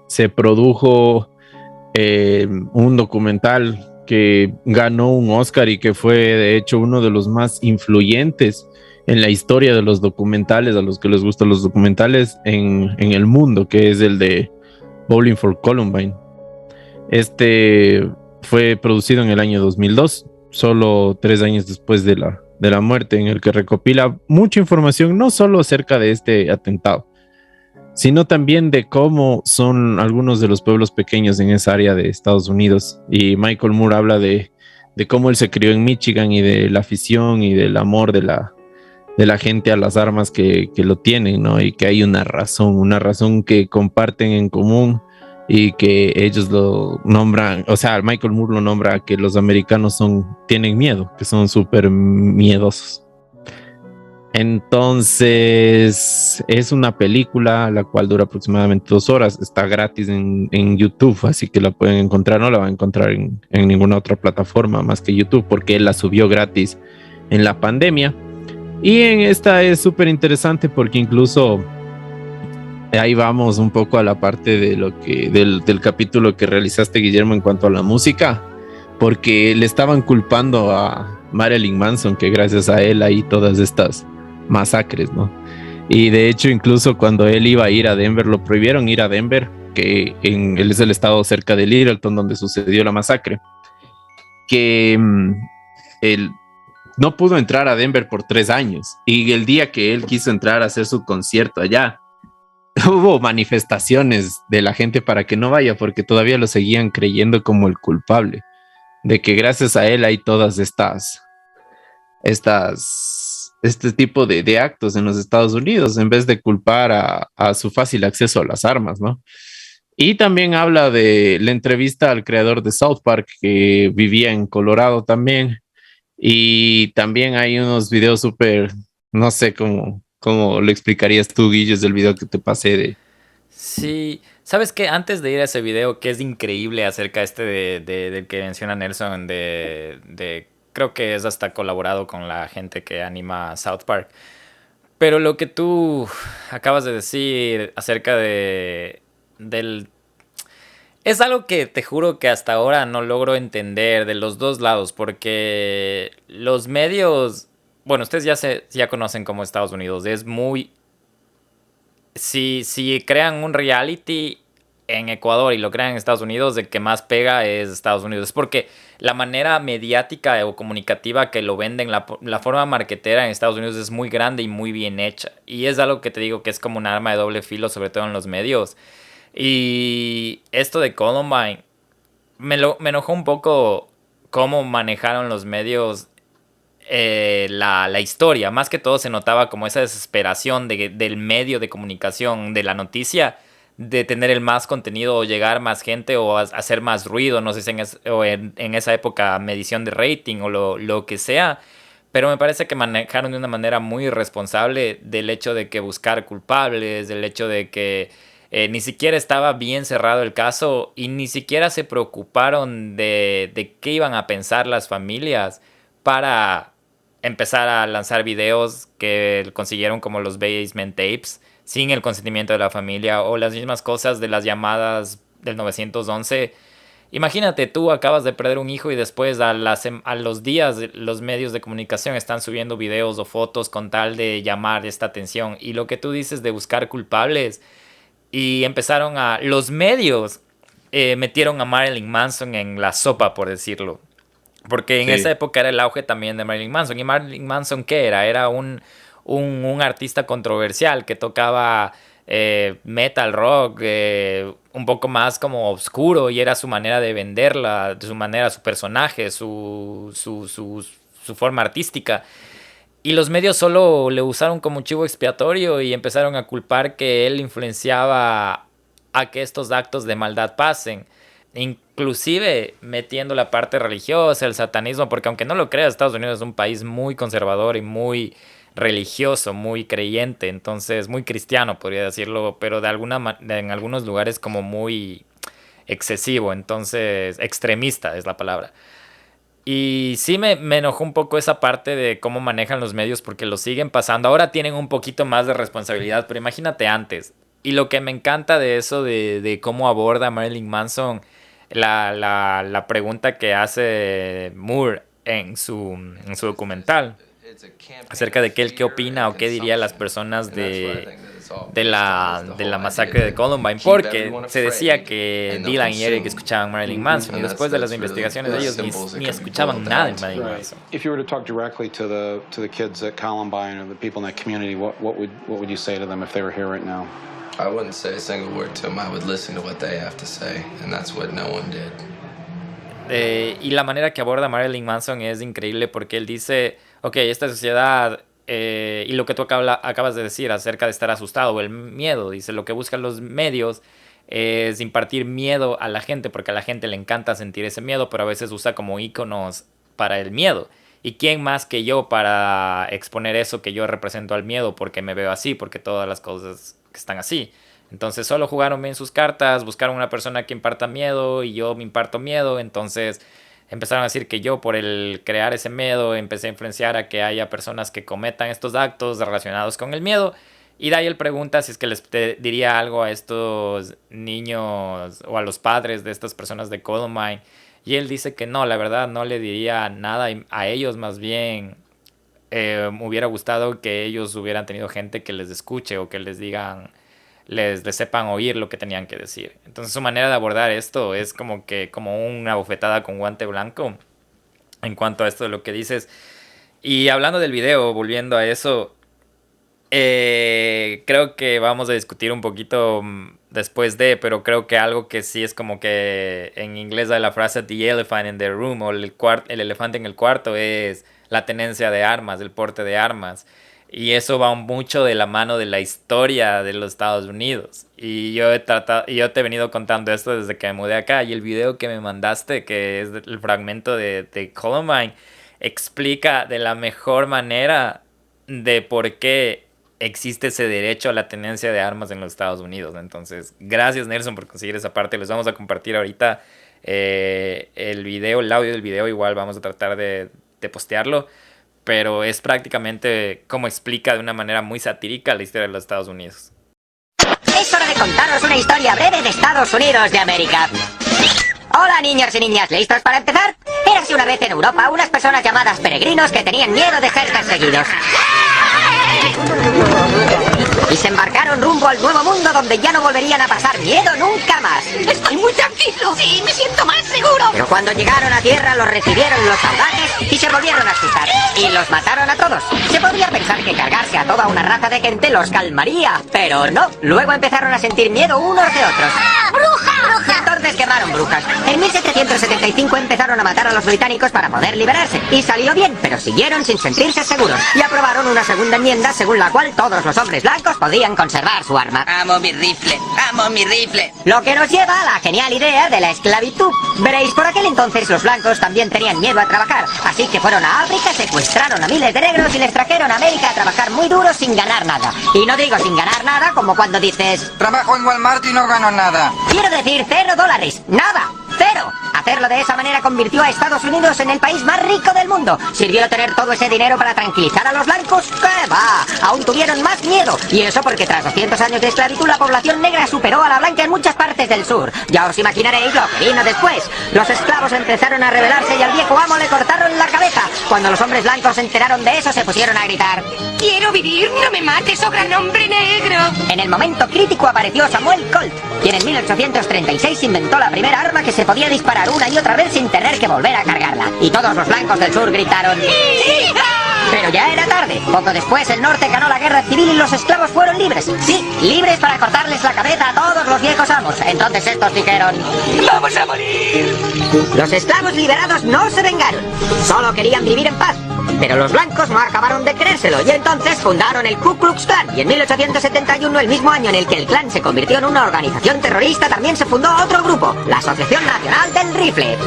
se produjo un documental que ganó un Oscar y que fue de hecho uno de los más influyentes en la historia de los documentales, a los que les gustan los documentales en el mundo, que es el de Bowling for Columbine. Fue producido en el año 2002, solo 3 años después de la muerte, en el que recopila mucha información, no solo acerca de este atentado, sino también de cómo son algunos de los pueblos pequeños en esa área de Estados Unidos. Y Michael Moore habla de cómo él se crió en Michigan y de la afición y del amor de la gente a las armas que lo tienen, ¿no? Y que hay una razón que comparten en común y que ellos lo nombran, o sea, Michael Moore lo nombra que los americanos tienen miedo, que son súper miedosos. Entonces, es una película la cual dura aproximadamente 2 horas, está gratis en YouTube, así que la pueden encontrar, no la van a encontrar en ninguna otra plataforma más que YouTube, porque él la subió gratis en la pandemia. Y en esta es súper interesante porque incluso ahí vamos un poco a la parte de lo que del capítulo que realizaste, Guillermo, en cuanto a la música, porque le estaban culpando a Marilyn Manson que gracias a él hay todas estas masacres, ¿no? Y de hecho, incluso cuando él iba a ir a Denver, lo prohibieron ir a Denver, que él es el estado cerca de Littleton donde sucedió la masacre, que él no pudo entrar a Denver por 3 años. Y el día que él quiso entrar a hacer su concierto allá, hubo manifestaciones de la gente para que no vaya, porque todavía lo seguían creyendo como el culpable, de que gracias a él hay todas este tipo de actos en los Estados Unidos, en vez de culpar a su fácil acceso a las armas, ¿no? Y también habla de la entrevista al creador de South Park, que vivía en Colorado también. Y también hay unos videos súper, no sé cómo lo explicarías tú, Guillo, del video que te pasé de... Sí, ¿sabes qué? Antes de ir a ese video, que es increíble acerca del que menciona Nelson, creo que es hasta colaborado con la gente que anima South Park. Pero lo que tú acabas de decir acerca del... Es algo que te juro que hasta ahora no logro entender de los dos lados, porque los medios, bueno, ustedes ya conocen cómo Estados Unidos es muy... Si crean un reality en Ecuador y lo crean en Estados Unidos, el que más pega es Estados Unidos. Es porque la manera mediática o comunicativa que lo venden, la forma marketera en Estados Unidos es muy grande y muy bien hecha. Y es algo que te digo que es como un arma de doble filo, sobre todo en los medios. Y esto de Columbine me enojó un poco cómo manejaron los medios la historia. Más que todo se notaba como esa desesperación del medio de comunicación, de la noticia, de tener el más contenido o llegar más gente o hacer más ruido, no sé si en esa época medición de rating o lo que sea. Pero me parece que manejaron de una manera muy irresponsable del hecho de que buscar culpables, del hecho de que ni siquiera estaba bien cerrado el caso y ni siquiera se preocuparon de qué iban a pensar las familias para empezar a lanzar videos que consiguieron como los basement tapes sin el consentimiento de la familia o las mismas cosas de las llamadas del 911. Imagínate, tú acabas de perder un hijo y después a los días los medios de comunicación están subiendo videos o fotos con tal de llamar esta atención. Y lo que tú dices de buscar culpables, y los medios metieron a Marilyn Manson en la sopa, por decirlo. Porque en esa época era el auge también de Marilyn Manson. ¿Y Marilyn Manson qué era? Era un artista controversial que tocaba metal rock, un poco más como oscuro, y era su manera de venderla, su manera, su personaje, su forma artística. Y los medios solo le usaron como chivo expiatorio y empezaron a culpar que él influenciaba a que estos actos de maldad pasen. Inclusive metiendo la parte religiosa, el satanismo, porque aunque no lo creas, Estados Unidos es un país muy conservador y muy religioso, muy creyente, entonces muy cristiano podría decirlo, pero en algunos lugares como muy excesivo, entonces extremista es la palabra. Y sí me enojó un poco esa parte de cómo manejan los medios porque lo siguen pasando. Ahora tienen un poquito más de responsabilidad, pero imagínate antes. Y lo que me encanta de eso, de cómo aborda Marilyn Manson, la pregunta que hace Moore en su documental acerca de qué opina o qué diría las personas de la masacre de Columbine, porque se decía que Dylan y Eric escuchaban Marilyn Manson y después de las investigaciones ellos ni escuchaban nada de Marilyn Manson. If you were to talk directly to the kids at Columbine or the people in that community, what would you say to them if they were here right now? I wouldn't say a single word to them. I would listen to what they have to say, and that's what no one did. Y la manera que aborda Marilyn Manson es increíble porque él dice, ok, esta sociedad, y lo que tú acabas de decir acerca de estar asustado o el miedo, dice, lo que buscan los medios es impartir miedo a la gente porque a la gente le encanta sentir ese miedo, pero a veces usa como íconos para el miedo. ¿Y quién más que yo para exponer eso que yo represento al miedo porque me veo así, porque todas las cosas que están así? Entonces solo jugaron bien sus cartas, buscaron una persona que imparta miedo y yo me imparto miedo, entonces empezaron a decir que yo por el crear ese miedo empecé a influenciar a que haya personas que cometan estos actos relacionados con el miedo Y de ahí él pregunta si es que diría algo a estos niños o a los padres de estas personas de Columbine. Y él dice que no, la verdad no le diría nada a ellos, más bien me hubiera gustado que ellos hubieran tenido gente que les escuche o que les digan, les sepan oír lo que tenían que decir. Entonces su manera de abordar esto es como que como una bofetada con guante blanco en cuanto a esto de lo que dices. Y hablando del video, volviendo a eso, creo que vamos a discutir un poquito después de, pero creo que algo que sí es como que en inglés hay la frase the elephant in the room o el elefante en el cuarto es la tenencia de armas, el porte de armas. Y eso va mucho de la mano de la historia de los Estados Unidos. Y yo te he venido contando esto desde que me mudé acá. Y el video que me mandaste, que es el fragmento de Columbine, explica de la mejor manera de por qué existe ese derecho a la tenencia de armas en los Estados Unidos. Entonces, gracias Nelson por conseguir esa parte. Les vamos a compartir ahorita el video, el audio del video. Igual vamos a tratar de postearlo. Pero es prácticamente como explica de una manera muy satírica la historia de los Estados Unidos. Es hora de contaros una historia breve de Estados Unidos de América. Hola niños y niñas, ¿listos para empezar? Érase una vez en Europa unas personas llamadas peregrinos que tenían miedo de ser perseguidos. Y se embarcaron rumbo al nuevo mundo donde ya no volverían a pasar miedo nunca más. Estoy muy tranquilo. Sí, me siento más seguro. Pero cuando llegaron a tierra los recibieron los salvajes y se volvieron a asustar. Y los mataron a todos. Se podría pensar que cargarse a toda una raza de gente los calmaría, pero no. Luego empezaron a sentir miedo unos de otros. ¡Ah, bruja! ¡Bruja! Entonces quemaron brujas. En 1775 empezaron a matar a los británicos para poder liberarse. Y salió bien, pero siguieron sin sentirse seguros. Y aprobaron una segunda enmienda según la cual todos los hombres blancos podían conservar su arma. Amo mi rifle, amo mi rifle. Lo que nos lleva a la genial idea de la esclavitud. Veréis, por aquel entonces los blancos también tenían miedo a trabajar. Así que fueron a África, secuestraron a miles de negros y les trajeron a América a trabajar muy duro sin ganar nada. Y no digo sin ganar nada como cuando dices... Trabajo en Walmart y no gano nada. Quiero decir $0. Nada. ¡Cero! Hacerlo de esa manera convirtió a Estados Unidos en el país más rico del mundo. ¿Sirvió tener todo ese dinero para tranquilizar a los blancos? ¡Qué va! Aún tuvieron más miedo. Y eso porque tras 200 años de esclavitud la población negra superó a la blanca en muchas partes del sur. Ya os imaginaréis lo que vino después. Los esclavos empezaron a rebelarse y al viejo amo le cortaron la cabeza. Cuando los hombres blancos se enteraron de eso se pusieron a gritar: ¡Quiero vivir! ¡No me mates, oh gran hombre negro! En el momento crítico apareció Samuel Colt, quien en 1836 inventó la primera arma que se podía disparar una y otra vez sin tener que volver a cargarla. Y todos los blancos del sur gritaron ¡hija! Pero ya era tarde. Poco después el norte ganó la guerra civil y los esclavos fueron libres. Sí, libres para cortarles la cabeza a todos los viejos amos. Entonces estos dijeron: ¡Vamos a morir! Los esclavos liberados no se vengaron. Solo querían vivir en paz. Pero los blancos no acabaron de creérselo y entonces fundaron el Ku Klux Klan. Y en 1871, el mismo año en el que el Klan se convirtió en una organización terrorista, también se fundó otro grupo, la Asociación Nacional del Rifle.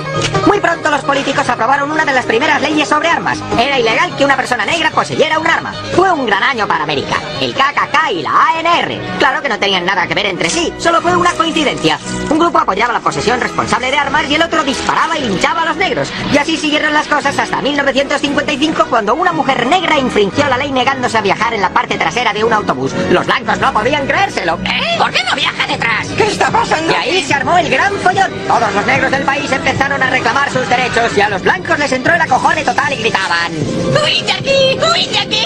Muy pronto los políticos aprobaron una de las primeras leyes sobre armas. Era ilegal que una persona negra poseyera un arma. Fue un gran año para América. El KKK y la ANR. Claro que no tenían nada que ver entre sí, solo fue una coincidencia. Un grupo apoyaba la posesión responsable de armas y el otro disparaba y linchaba a los negros. Y así siguieron las cosas hasta 1955, cuando una mujer negra infringió la ley negándose a viajar en la parte trasera de un autobús. Los blancos no podían creérselo. ¿Por qué no viaja detrás? ¿Qué está pasando? Y ahí se armó el gran follón. Todos los negros del país empezaron a reclamar sus derechos y a los blancos les entró el acojone total y gritaban: ¡Huid de aquí! ¡Huid de aquí!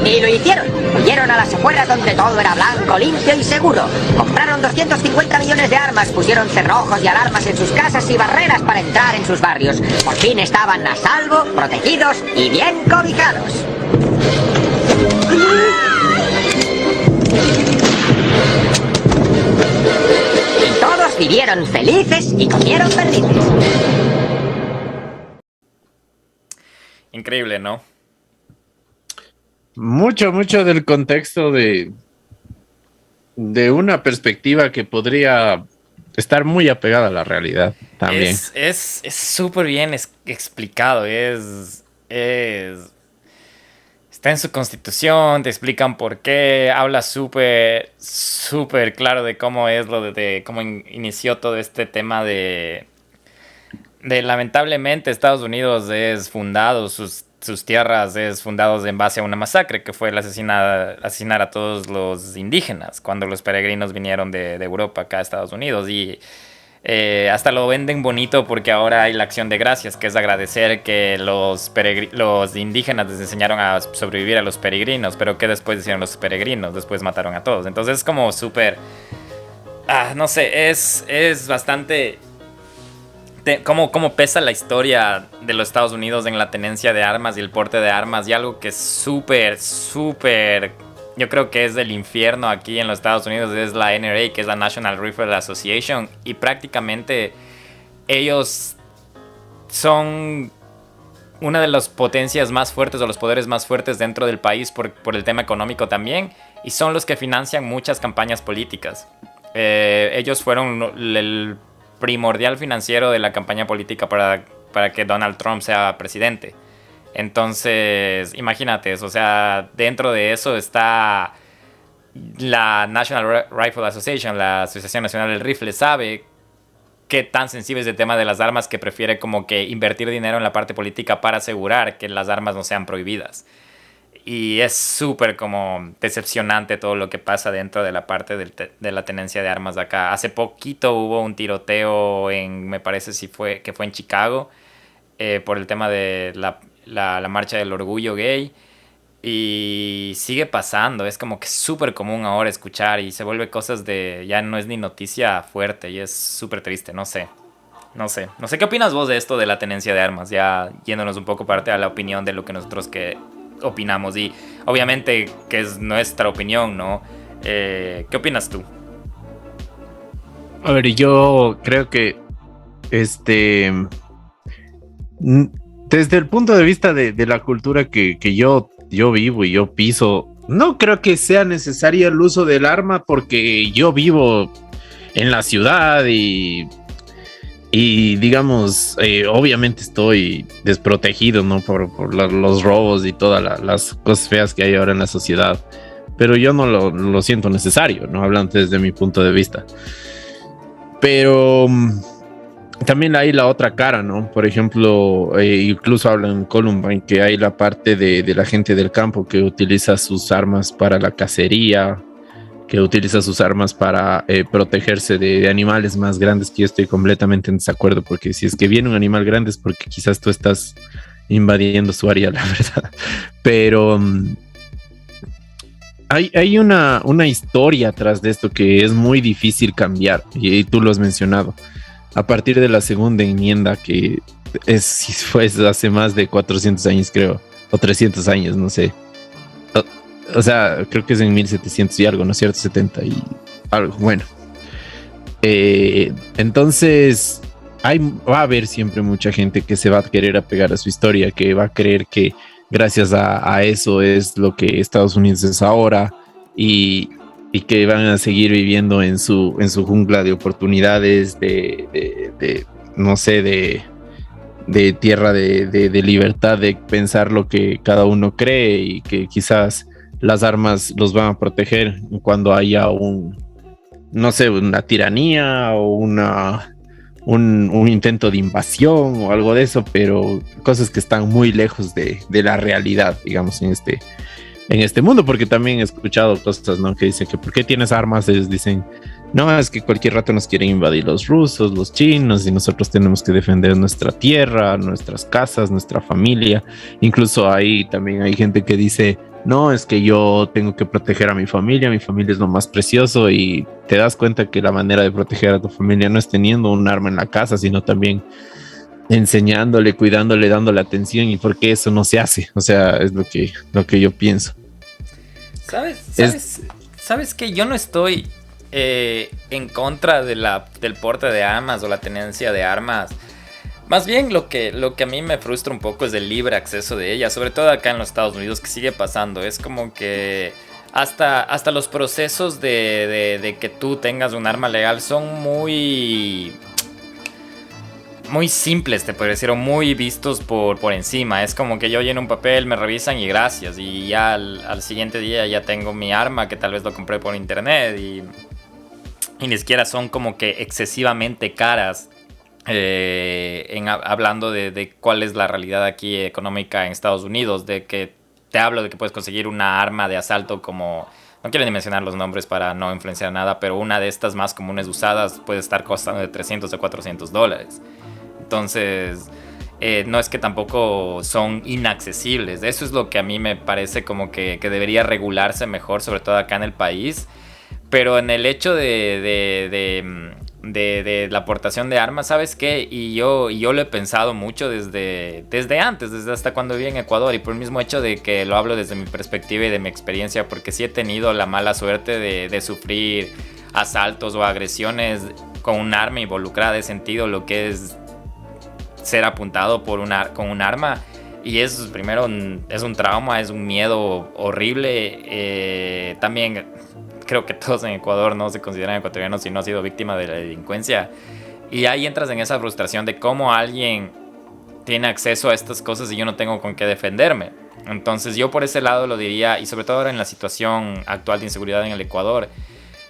Y lo hicieron. Huyeron a las afueras donde todo era blanco, limpio y seguro. Compraron 250 millones de armas, pusieron cerrojos y alarmas en sus casas y barreras para entrar en sus barrios. Por fin estaban a salvo, protegidos y bien cobijados. Y todos vivieron felices y comieron perdices. Increíble, ¿no? Mucho del contexto de una perspectiva que podría estar muy apegada a la realidad también. Es súper bien explicado. Está en su constitución, te explican por qué, habla súper claro de cómo es de cómo inició todo este tema de lamentablemente Estados Unidos es fundado, sus sus tierras es fundados en base a una masacre que fue el asesinar a todos los indígenas cuando los peregrinos vinieron de Europa acá a Estados Unidos. Y hasta lo venden bonito porque ahora hay la acción de gracias, que es agradecer que los indígenas les enseñaron a sobrevivir a los peregrinos, pero que después hicieron los peregrinos, después mataron a todos. Entonces es como súper... no sé, es bastante... Cómo pesa la historia de los Estados Unidos en la tenencia de armas y el porte de armas, y algo que es súper, yo creo que es del infierno aquí en los Estados Unidos, es la NRA, que es la National Rifle Association, y prácticamente ellos son una de las potencias más fuertes o los poderes más fuertes dentro del país por el tema económico también, y son los que financian muchas campañas políticas. Ellos fueron el primordial financiero de la campaña política para que Donald Trump sea presidente. Entonces, imagínate, o sea, dentro de eso está la National Rifle Association, la Asociación Nacional del Rifle, sabe qué tan sensible es el tema de las armas que prefiere como que invertir dinero en la parte política para asegurar que las armas no sean prohibidas. Y es súper como decepcionante todo lo que pasa dentro de la parte de la tenencia de armas de acá. Hace poquito hubo un tiroteo me parece que fue en Chicago, por el tema de la marcha del orgullo gay. Y sigue pasando, es como que súper común ahora escuchar y se vuelve cosas ya no es ni noticia fuerte y es súper triste, no sé qué opinas vos de esto de la tenencia de armas, ya yéndonos un poco parte a la opinión de lo que nosotros que opinamos, y obviamente que es nuestra opinión, ¿no? ¿Qué opinas tú? A ver, yo creo que desde el punto de vista de la cultura que yo vivo y yo piso, no creo que sea necesario el uso del arma porque yo vivo en la ciudad y digamos, obviamente estoy desprotegido, ¿no? Por los robos y todas las cosas feas que hay ahora en la sociedad. Pero yo no lo siento necesario, ¿no? Hablando desde mi punto de vista. Pero también hay la otra cara, ¿no? Por ejemplo, incluso hablan en Columbine que hay la parte de la gente del campo que utiliza sus armas para la cacería, que utiliza sus armas para protegerse de animales más grandes, que yo estoy completamente en desacuerdo, porque si es que viene un animal grande es porque quizás tú estás invadiendo su área, la verdad. Pero hay una historia atrás de esto que es muy difícil cambiar, y tú lo has mencionado. A partir de la segunda enmienda, que fue hace más de 400 años, creo, o 300 años, no sé. O sea, creo que es en 1700 y algo, ¿no es cierto? 70 y algo, bueno. Entonces, va a haber siempre mucha gente que se va a querer apegar a su historia, que va a creer que gracias a eso es lo que Estados Unidos es ahora, y que van a seguir viviendo en su jungla de oportunidades, no sé, de tierra de libertad, de pensar lo que cada uno cree, y que quizás las armas los van a proteger cuando haya no sé, una tiranía o un intento de invasión o algo de eso, pero cosas que están muy lejos de la realidad, digamos, en este mundo, porque también he escuchado cosas, ¿no? Que dicen que ¿por qué tienes armas? Ellos dicen, no, es que cualquier rato nos quieren invadir los rusos, los chinos, y nosotros tenemos que defender nuestra tierra, nuestras casas, nuestra familia. Incluso ahí también hay gente que dice, no, es que yo tengo que proteger a mi familia es lo más precioso, y te das cuenta que la manera de proteger a tu familia no es teniendo un arma en la casa, sino también enseñándole, cuidándole, dándole atención, y por qué eso no se hace. O sea, es lo que yo pienso. ¿Sabes que yo no estoy en contra del porte de armas o la tenencia de armas? Más bien lo que a mí me frustra un poco es el libre acceso de ellas, sobre todo acá en los Estados Unidos, que sigue pasando. Es como que hasta los procesos de que tú tengas un arma legal son muy simples, te podría decir, o muy vistos por encima. Es como que yo lleno un papel, me revisan y gracias, y ya al siguiente día ya tengo mi arma, que tal vez lo compré por internet, y ni siquiera son como que excesivamente caras hablando de cuál es la realidad aquí económica en Estados Unidos, de que te hablo de que puedes conseguir una arma de asalto como, no quiero ni mencionar los nombres para no influenciar nada, pero una de estas más comunes usadas puede estar costando de $300 a $400. Entonces, no es que tampoco son inaccesibles. Eso es lo que a mí me parece como que debería regularse mejor, sobre todo acá en el país. Pero en el hecho de la aportación de armas, ¿sabes qué? Y yo lo he pensado mucho desde antes, desde hasta cuando viví en Ecuador, y por el mismo hecho de que lo hablo desde mi perspectiva y de mi experiencia, porque sí he tenido la mala suerte de sufrir asaltos o agresiones con un arma involucrada, he sentido lo que es ser apuntado con un arma. Y es, primero, es un trauma, es un miedo horrible. También creo que todos en Ecuador no se consideran ecuatorianos si no ha sido víctima de la delincuencia. Y ahí entras en esa frustración de cómo alguien tiene acceso a estas cosas y yo no tengo con qué defenderme. Entonces yo por ese lado lo diría, y sobre todo ahora en la situación actual de inseguridad en el Ecuador,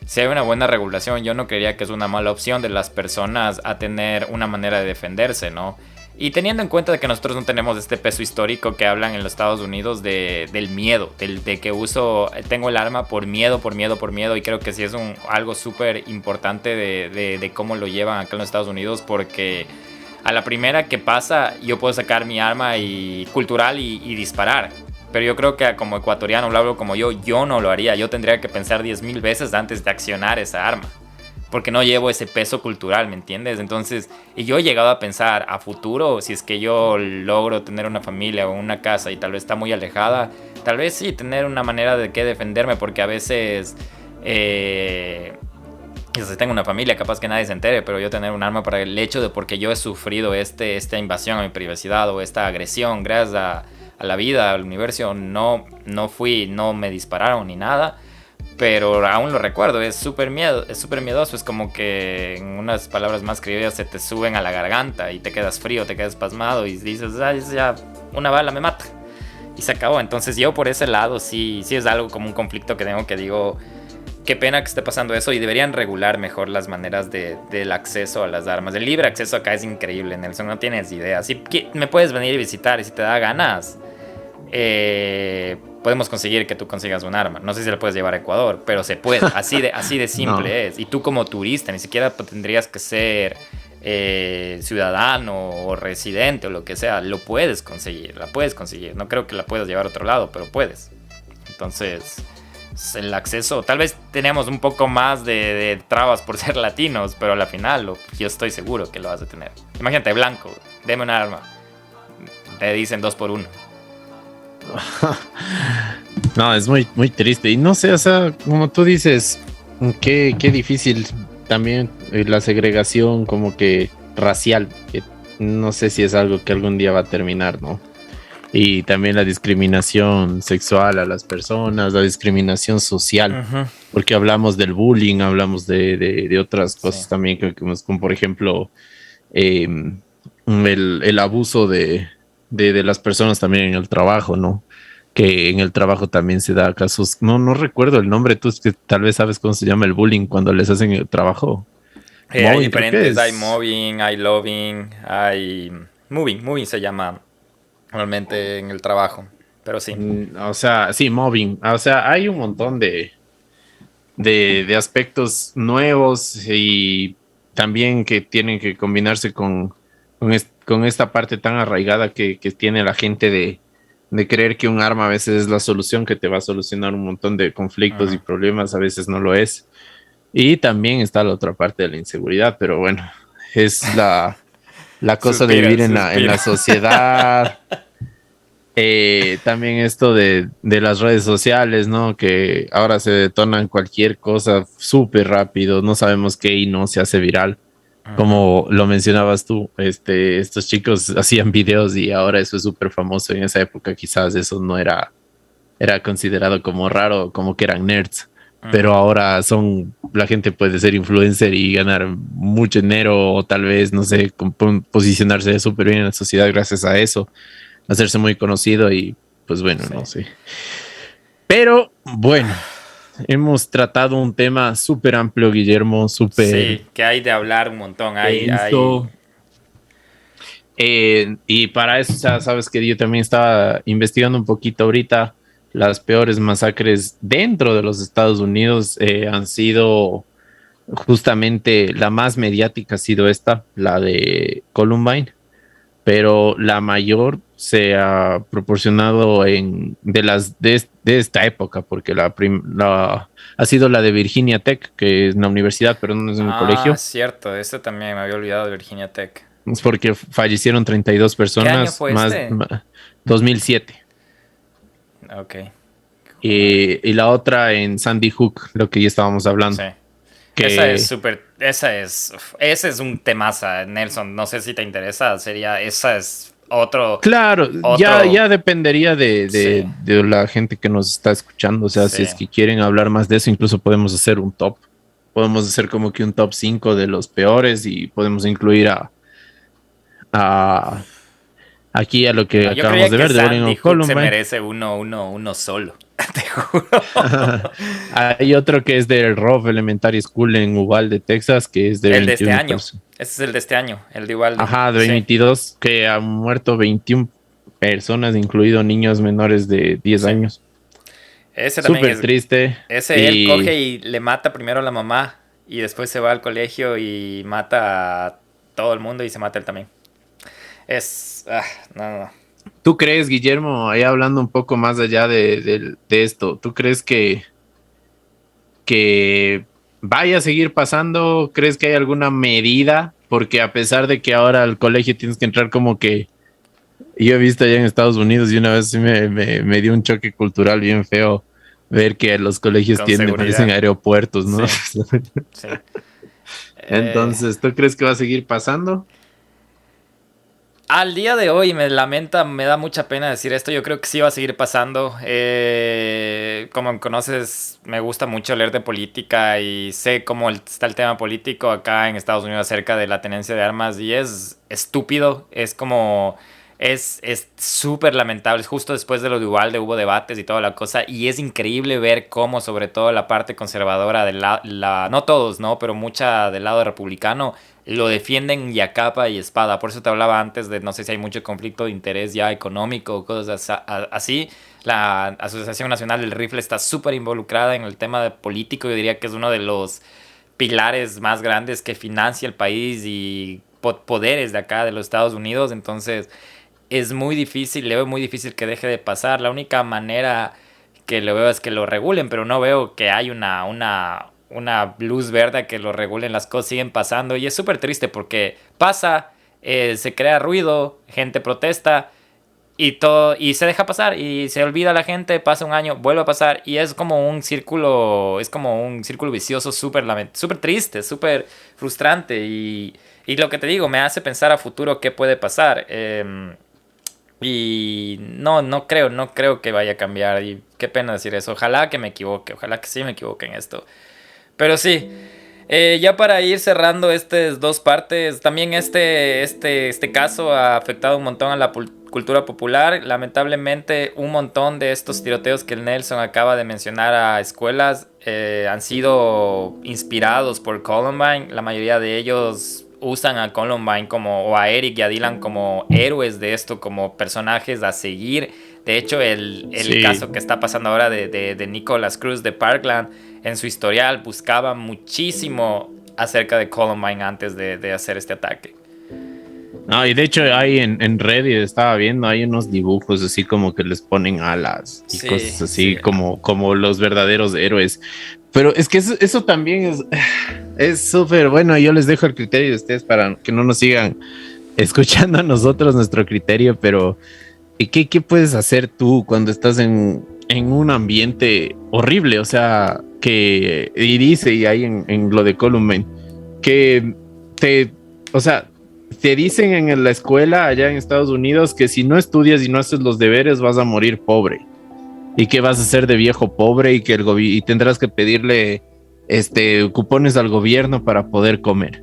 si hay una buena regulación, yo no creería que es una mala opción de las personas a tener una manera de defenderse, ¿no? Y teniendo en cuenta de que nosotros no tenemos este peso histórico que hablan en los Estados Unidos del miedo, de que tengo el arma por miedo, y creo que sí es algo súper importante de cómo lo llevan acá en los Estados Unidos, porque a la primera que pasa yo puedo sacar mi arma cultural y disparar. Pero yo creo que como ecuatoriano, lo hablo como yo no lo haría. Yo tendría que pensar 10,000 veces antes de accionar esa arma, porque no llevo ese peso cultural, ¿me entiendes? Entonces, y yo he llegado a pensar a futuro, si es que yo logro tener una familia o una casa y tal vez está muy alejada, tal vez sí tener una manera de qué defenderme, porque a veces, quizás tengo una familia, capaz que nadie se entere, pero yo tener un arma para el hecho de porque yo he sufrido esta invasión a mi privacidad o esta agresión gracias a la vida, al universo, no me dispararon ni nada. Pero aún lo recuerdo, es súper miedoso, es como que en unas palabras más criollas se te suben a la garganta y te quedas frío, te quedas pasmado y dices, ya una bala me mata y se acabó. Entonces yo por ese lado sí es algo como un conflicto que tengo, que digo, qué pena que esté pasando eso, y deberían regular mejor las maneras del acceso a las armas. El libre acceso acá es increíble, Nelson, no tienes idea. Si me puedes venir y visitar y si te da ganas, podemos conseguir que tú consigas un arma. No sé si la puedes llevar a Ecuador, pero se puede. Así de simple no. Es. Y tú como turista ni siquiera tendrías que ser ciudadano o residente o lo que sea. Lo puedes conseguir, la puedes conseguir. No creo que la puedas llevar a otro lado, pero puedes. Entonces, el acceso, tal vez tenemos un poco más de trabas por ser latinos, pero al final yo estoy seguro que lo vas a tener. Imagínate, blanco, deme un arma. Te dicen 2 por 1. No, es muy, muy triste. Y no sé, o sea, como tú dices, qué difícil también la segregación como que racial, que no sé si es algo que algún día va a terminar, ¿no? Y también la discriminación sexual a las personas, la discriminación social, porque hablamos del bullying, hablamos de otras cosas también, como por ejemplo el abuso de las personas también en el trabajo, ¿no? Que en el trabajo también se da casos, no recuerdo el nombre, tú es que tal vez sabes cómo se llama el bullying cuando les hacen el trabajo. Hay diferentes, hay mobbing, hay loving, hay moving se llama normalmente en el trabajo, pero sí. O sea, sí, mobbing, o sea, hay un montón de aspectos nuevos y también que tienen que combinarse con esta parte tan arraigada que tiene la gente de creer que un arma a veces es la solución, que te va a solucionar un montón de conflictos y problemas, a veces no lo es. Y también está la otra parte de la inseguridad, pero bueno, es la cosa de vivir en la sociedad. También esto de las redes sociales, ¿no? Que ahora se detonan cualquier cosa súper rápido, no sabemos qué y no se hace viral. Como lo mencionabas tú, estos chicos hacían videos y ahora eso es súper famoso. En esa época quizás eso no era considerado como raro, como que eran nerds. Pero ahora la gente puede ser influencer y ganar mucho dinero o tal vez, no sé, posicionarse súper bien en la sociedad gracias a eso, hacerse muy conocido y pues bueno, no sé. Pero bueno. Hemos tratado un tema súper amplio, Guillermo, súper... Sí, que hay de hablar un montón. Hay Y para eso, o sea, sabes que yo también estaba investigando un poquito ahorita. Las peores masacres dentro de los Estados Unidos han sido justamente la más mediática ha sido esta, la de Columbine, pero la mayor se ha proporcionado de esta época, porque ha sido la de Virginia Tech, que es una universidad, pero no es un colegio. Cierto, este también me había olvidado de Virginia Tech. Es porque fallecieron 32 ¿Qué año personas, fue este? 2007. Ok. Y la otra en Sandy Hook, lo que ya estábamos hablando. Sí. Que Ese es un temaza, Nelson. No sé si te interesa. Esa es otro. Claro, ya dependería Sí. de la gente que nos está escuchando. O sea, Sí. si es que quieren hablar más de eso, incluso podemos hacer un top. Podemos hacer como que un top 5 de los peores y podemos incluir a aquí a lo que Yo creía acabamos de que ver de Bowling Sandy of Hook se Columbine. merece uno solo. Te juro. Hay otro que es del Robb Elementary School en Uvalde, Texas, que es de El de este 21 año. personas. Este es el de este año, el de Uvalde. Ajá, de Sí. 22, que han muerto 21 personas, incluidos niños menores de 10 Sí. años. Ese también Súper es triste. Él coge y le mata primero a la mamá y después se va al colegio y mata a todo el mundo y se mata él también. No. ¿Tú crees, Guillermo, ahí hablando un poco más allá de esto, ¿tú crees que vaya a seguir pasando? ¿Crees que hay alguna medida? Porque a pesar de que ahora al colegio tienes que entrar como que... Yo he visto allá en Estados Unidos y una vez sí me dio un choque cultural bien feo ver que los colegios Con tienen, seguridad. parecen aeropuertos, ¿no? Sí. Sí. Entonces, ¿tú crees que va a seguir pasando? Al día de hoy me da mucha pena decir esto. Yo creo que sí va a seguir pasando. Como me conoces, me gusta mucho leer de política y sé cómo está el tema político acá en Estados Unidos acerca de la tenencia de armas y es estúpido. Es súper lamentable. Justo después de lo de Uvalde hubo debates y toda la cosa y es increíble ver cómo sobre todo la parte conservadora no todos, ¿no? Pero mucha del lado republicano lo defienden y a capa y espada. Por eso te hablaba antes de no sé si hay mucho conflicto de interés ya económico o cosas así. La Asociación Nacional del Rifle está súper involucrada en el tema político. Yo diría que es uno de los pilares más grandes que financia el país y poderes de acá de los Estados Unidos. Entonces es muy difícil, le veo muy difícil que deje de pasar. La única manera que lo veo es que lo regulen, pero no veo que hay una luz verde que lo regulen. Las cosas siguen pasando y es súper triste porque pasa, se crea ruido, gente protesta y todo y se deja pasar y se olvida la gente, pasa un año, vuelve a pasar y es como un círculo vicioso súper triste, súper frustrante y lo que te digo me hace pensar a futuro qué puede pasar. Y no creo que vaya a cambiar y qué pena decir eso. Ojalá que me equivoque, ojalá que sí me equivoque en esto. Pero sí, ya para ir cerrando estas dos partes, también este caso ha afectado un montón a la cultura popular. Lamentablemente, un montón de estos tiroteos que el Nelson acaba de mencionar a escuelas han sido inspirados por Columbine. La mayoría de ellos usan a Columbine o a Eric y a Dylan como héroes de esto, como personajes a seguir. De hecho, el caso que está pasando ahora de Nicholas Cruz de Parkland, en su historial buscaba muchísimo acerca de Columbine antes de hacer este ataque. No, y de hecho hay en Reddit, estaba viendo, hay unos dibujos así como que les ponen alas y cosas así, como los verdaderos héroes. Pero es que eso también es súper bueno. Yo les dejo el criterio de ustedes para que no nos sigan escuchando a nosotros nuestro criterio, pero ¿qué puedes hacer tú cuando estás en un ambiente horrible? O sea, y dice y ahí en lo de Columbine, que te dicen en la escuela allá en Estados Unidos que si no estudias y no haces los deberes vas a morir pobre y que vas a ser de viejo pobre y que y tendrás que pedirle cupones al gobierno para poder comer.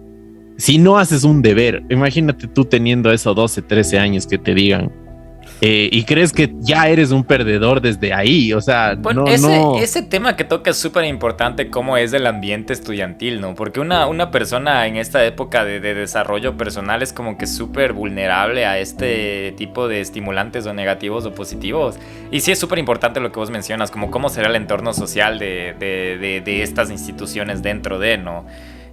Si no haces un deber, imagínate tú teniendo eso 12, 13 años que te digan y crees que ya eres un perdedor desde ahí, o sea, Bueno, ese tema que toca es súper importante, cómo es el ambiente estudiantil, ¿no? Porque una persona en esta época de desarrollo personal es como que súper vulnerable a este tipo de estimulantes o negativos o positivos. Y sí es súper importante lo que vos mencionas, como cómo será el entorno social de estas instituciones dentro de, ¿no?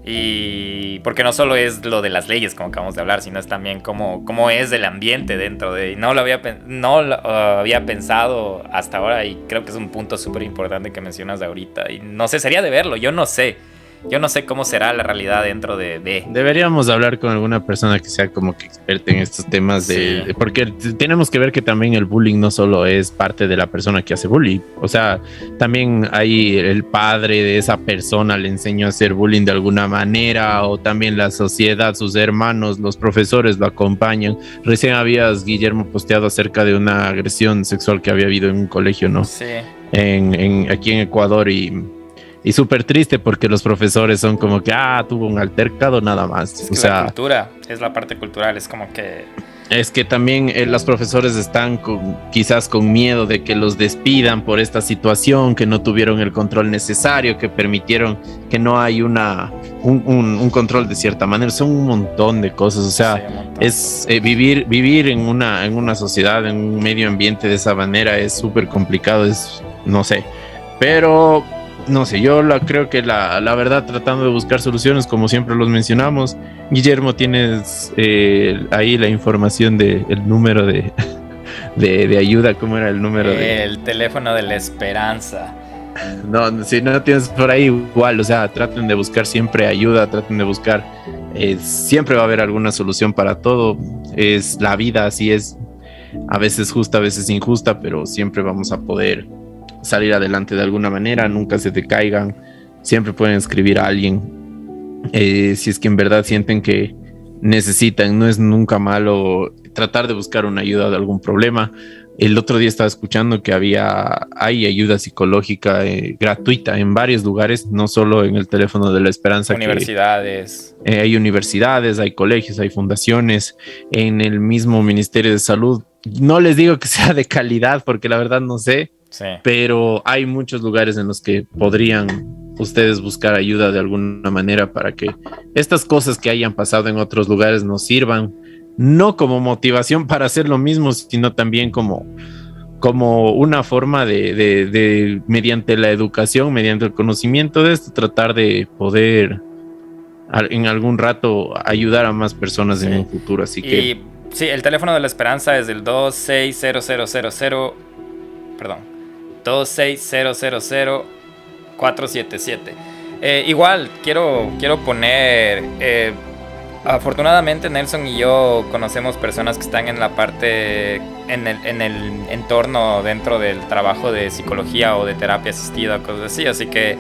Y porque no solo es lo de las leyes como acabamos de hablar, sino es también cómo es el ambiente dentro de... Y no lo había pensado hasta ahora, y creo que es un punto súper importante que mencionas ahorita. Y no sé, sería de verlo, yo no sé cómo será la realidad dentro de... Deberíamos hablar con alguna persona que sea como que experta en estos temas porque tenemos que ver que también el bullying no solo es parte de la persona que hace bullying, o sea, también hay el padre de esa persona le enseñó a hacer bullying de alguna manera, o también la sociedad, sus hermanos, los profesores lo acompañan. Recién habías, Guillermo, posteado acerca de una agresión sexual que había habido en un colegio, ¿no? Sí. Aquí en Ecuador, y súper triste porque los profesores son como que, tuvo un altercado nada más. Es que la cultura, es la parte cultural, es como que... Es que también los profesores están quizás con miedo de que los despidan por esta situación, que no tuvieron el control necesario, que permitieron que no hay un control de cierta manera. Son un montón de cosas, o sea, es vivir en una sociedad, en un medio ambiente de esa manera es súper complicado, no sé, pero... No sé, yo creo que la verdad, tratando de buscar soluciones, como siempre los mencionamos. Guillermo, tienes ahí la información del número de ayuda. ¿Cómo era el número? El teléfono de la esperanza. No, si no tienes por ahí, igual, o sea, traten de buscar siempre ayuda, traten de buscar, siempre va a haber alguna solución para todo. Es la vida, así es, a veces justa, a veces injusta, pero siempre vamos a poder salir adelante de alguna manera. Nunca se te caigan, siempre pueden escribir a alguien, si es que en verdad sienten que necesitan. No es nunca malo tratar de buscar una ayuda de algún problema. El otro día estaba escuchando que hay ayuda psicológica gratuita en varios lugares, no solo en el teléfono de la esperanza. Universidades. Hay universidades, hay colegios, hay fundaciones, en el mismo Ministerio de Salud. No les digo que sea de calidad porque la verdad no sé. Sí. Pero hay muchos lugares en los que podrían ustedes buscar ayuda de alguna manera para que estas cosas que hayan pasado en otros lugares nos sirvan, no como motivación para hacer lo mismo, sino también como una forma de mediante la educación, mediante el conocimiento de esto, tratar de poder en algún rato ayudar a más personas en un futuro. Así que... Sí, el teléfono de la esperanza es el 26000-477. Igual quiero poner, afortunadamente Nelson y yo conocemos personas que están en la parte, en el entorno dentro del trabajo de psicología o de terapia asistida, cosas así que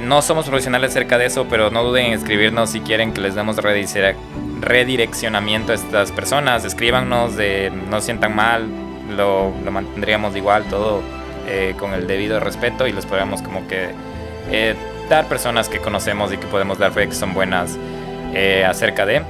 no somos profesionales acerca de eso, pero no duden en escribirnos si quieren que les demos redireccionamiento a estas personas. Escríbanos, no se sientan mal, lo mantendríamos igual todo con el debido respeto, y les podríamos como que dar personas que conocemos y que podemos dar fe que son buenas acerca de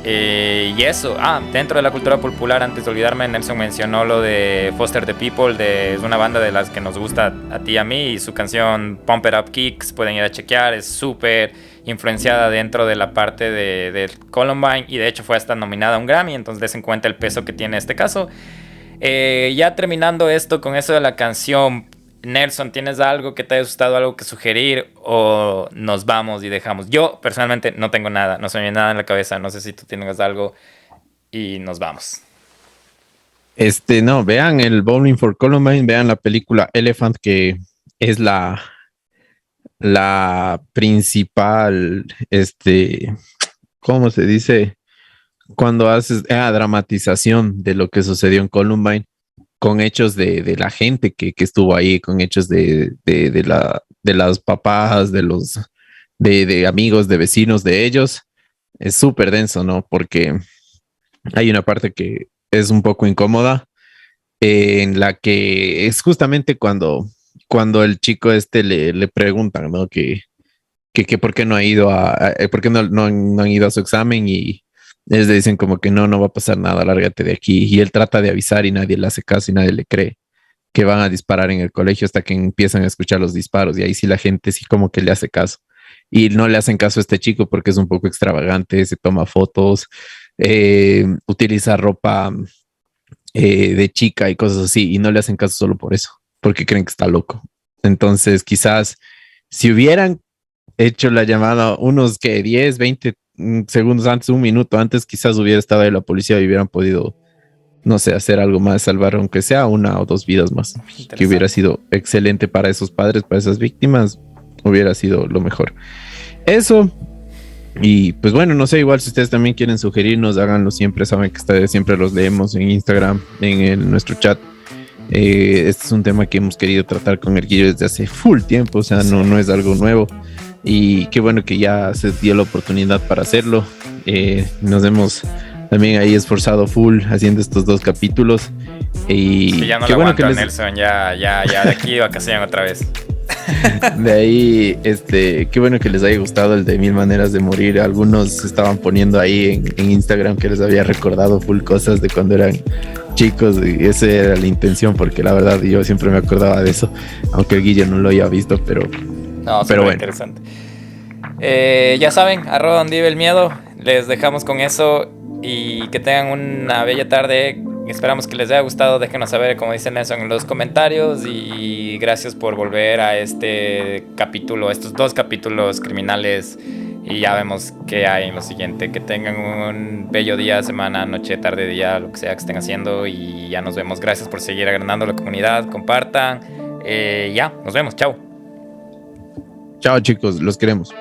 y eso. Dentro de la cultura popular, antes de olvidarme, Nelson mencionó lo de Foster the People, es una banda de las que nos gusta a ti y a mí, y su canción Pump It Up Kicks pueden ir a chequear, es súper influenciada dentro de la parte de Columbine, y de hecho fue hasta nominada a un Grammy, entonces des en cuenta el peso que tiene este caso. Ya terminando esto con eso de la canción, Nelson, ¿tienes algo que te haya gustado, algo que sugerir, o nos vamos y dejamos? Yo personalmente no tengo nada, no se me viene nada en la cabeza, no sé si tú tienes algo y nos vamos. No, vean el Bowling for Columbine, vean la película Elephant, que es la principal, ¿cómo se dice? Cuando haces dramatización de lo que sucedió en Columbine, con hechos de la gente que estuvo ahí, con hechos de las papás, de amigos, de vecinos de ellos. Es súper denso, ¿no? Porque hay una parte que es un poco incómoda, en la que es justamente cuando el chico le preguntan, ¿no? Que por qué no ha ido por qué no han ido a su examen, y Ellos le dicen como que no va a pasar nada, lárgate de aquí. Y él trata de avisar y nadie le hace caso y nadie le cree que van a disparar en el colegio hasta que empiezan a escuchar los disparos. Y ahí sí la gente sí como que le hace caso. Y no le hacen caso a este chico porque es un poco extravagante, se toma fotos, utiliza ropa de chica y cosas así. Y no le hacen caso solo por eso, porque creen que está loco. Entonces quizás si hubieran hecho la llamada unos que 10, 20 segundos antes, un minuto antes, quizás hubiera estado ahí la policía y hubieran podido, no sé, hacer algo más, salvar aunque sea una o dos vidas más, que hubiera sido excelente para esos padres, para esas víctimas, hubiera sido lo mejor. Eso, y pues bueno, no sé, igual si ustedes también quieren sugerirnos, háganlo siempre, saben que siempre los leemos en Instagram, nuestro chat. Este es un tema que hemos querido tratar con el Guillo desde hace full tiempo, o sea, no es algo nuevo. Y qué bueno que ya se dio la oportunidad para hacerlo. Nos hemos también ahí esforzado full haciendo estos 2 capítulos. Y sí, ya no qué lo bueno aguanto que a Nelson, ya de aquí de vacación otra vez. De ahí, qué bueno que les haya gustado el de 1000 maneras de morir. Algunos estaban poniendo ahí en Instagram que les había recordado full cosas de cuando eran chicos, y esa era la intención, porque la verdad yo siempre me acordaba de eso, aunque el Guillo no lo haya visto, pero bueno. Interesante. Ya saben, @dondevive el miedo. Les dejamos con eso y que tengan una bella tarde. Esperamos que les haya gustado. Déjenos saber, como dicen eso, en los comentarios. Y gracias por volver a este capítulo, estos 2 capítulos criminales. Y ya vemos qué hay en lo siguiente. Que tengan un bello día, semana, noche, tarde, día, lo que sea que estén haciendo. Y ya nos vemos. Gracias por seguir agrandando la comunidad. Compartan. Ya, nos vemos. Chao. Chao chicos, los queremos.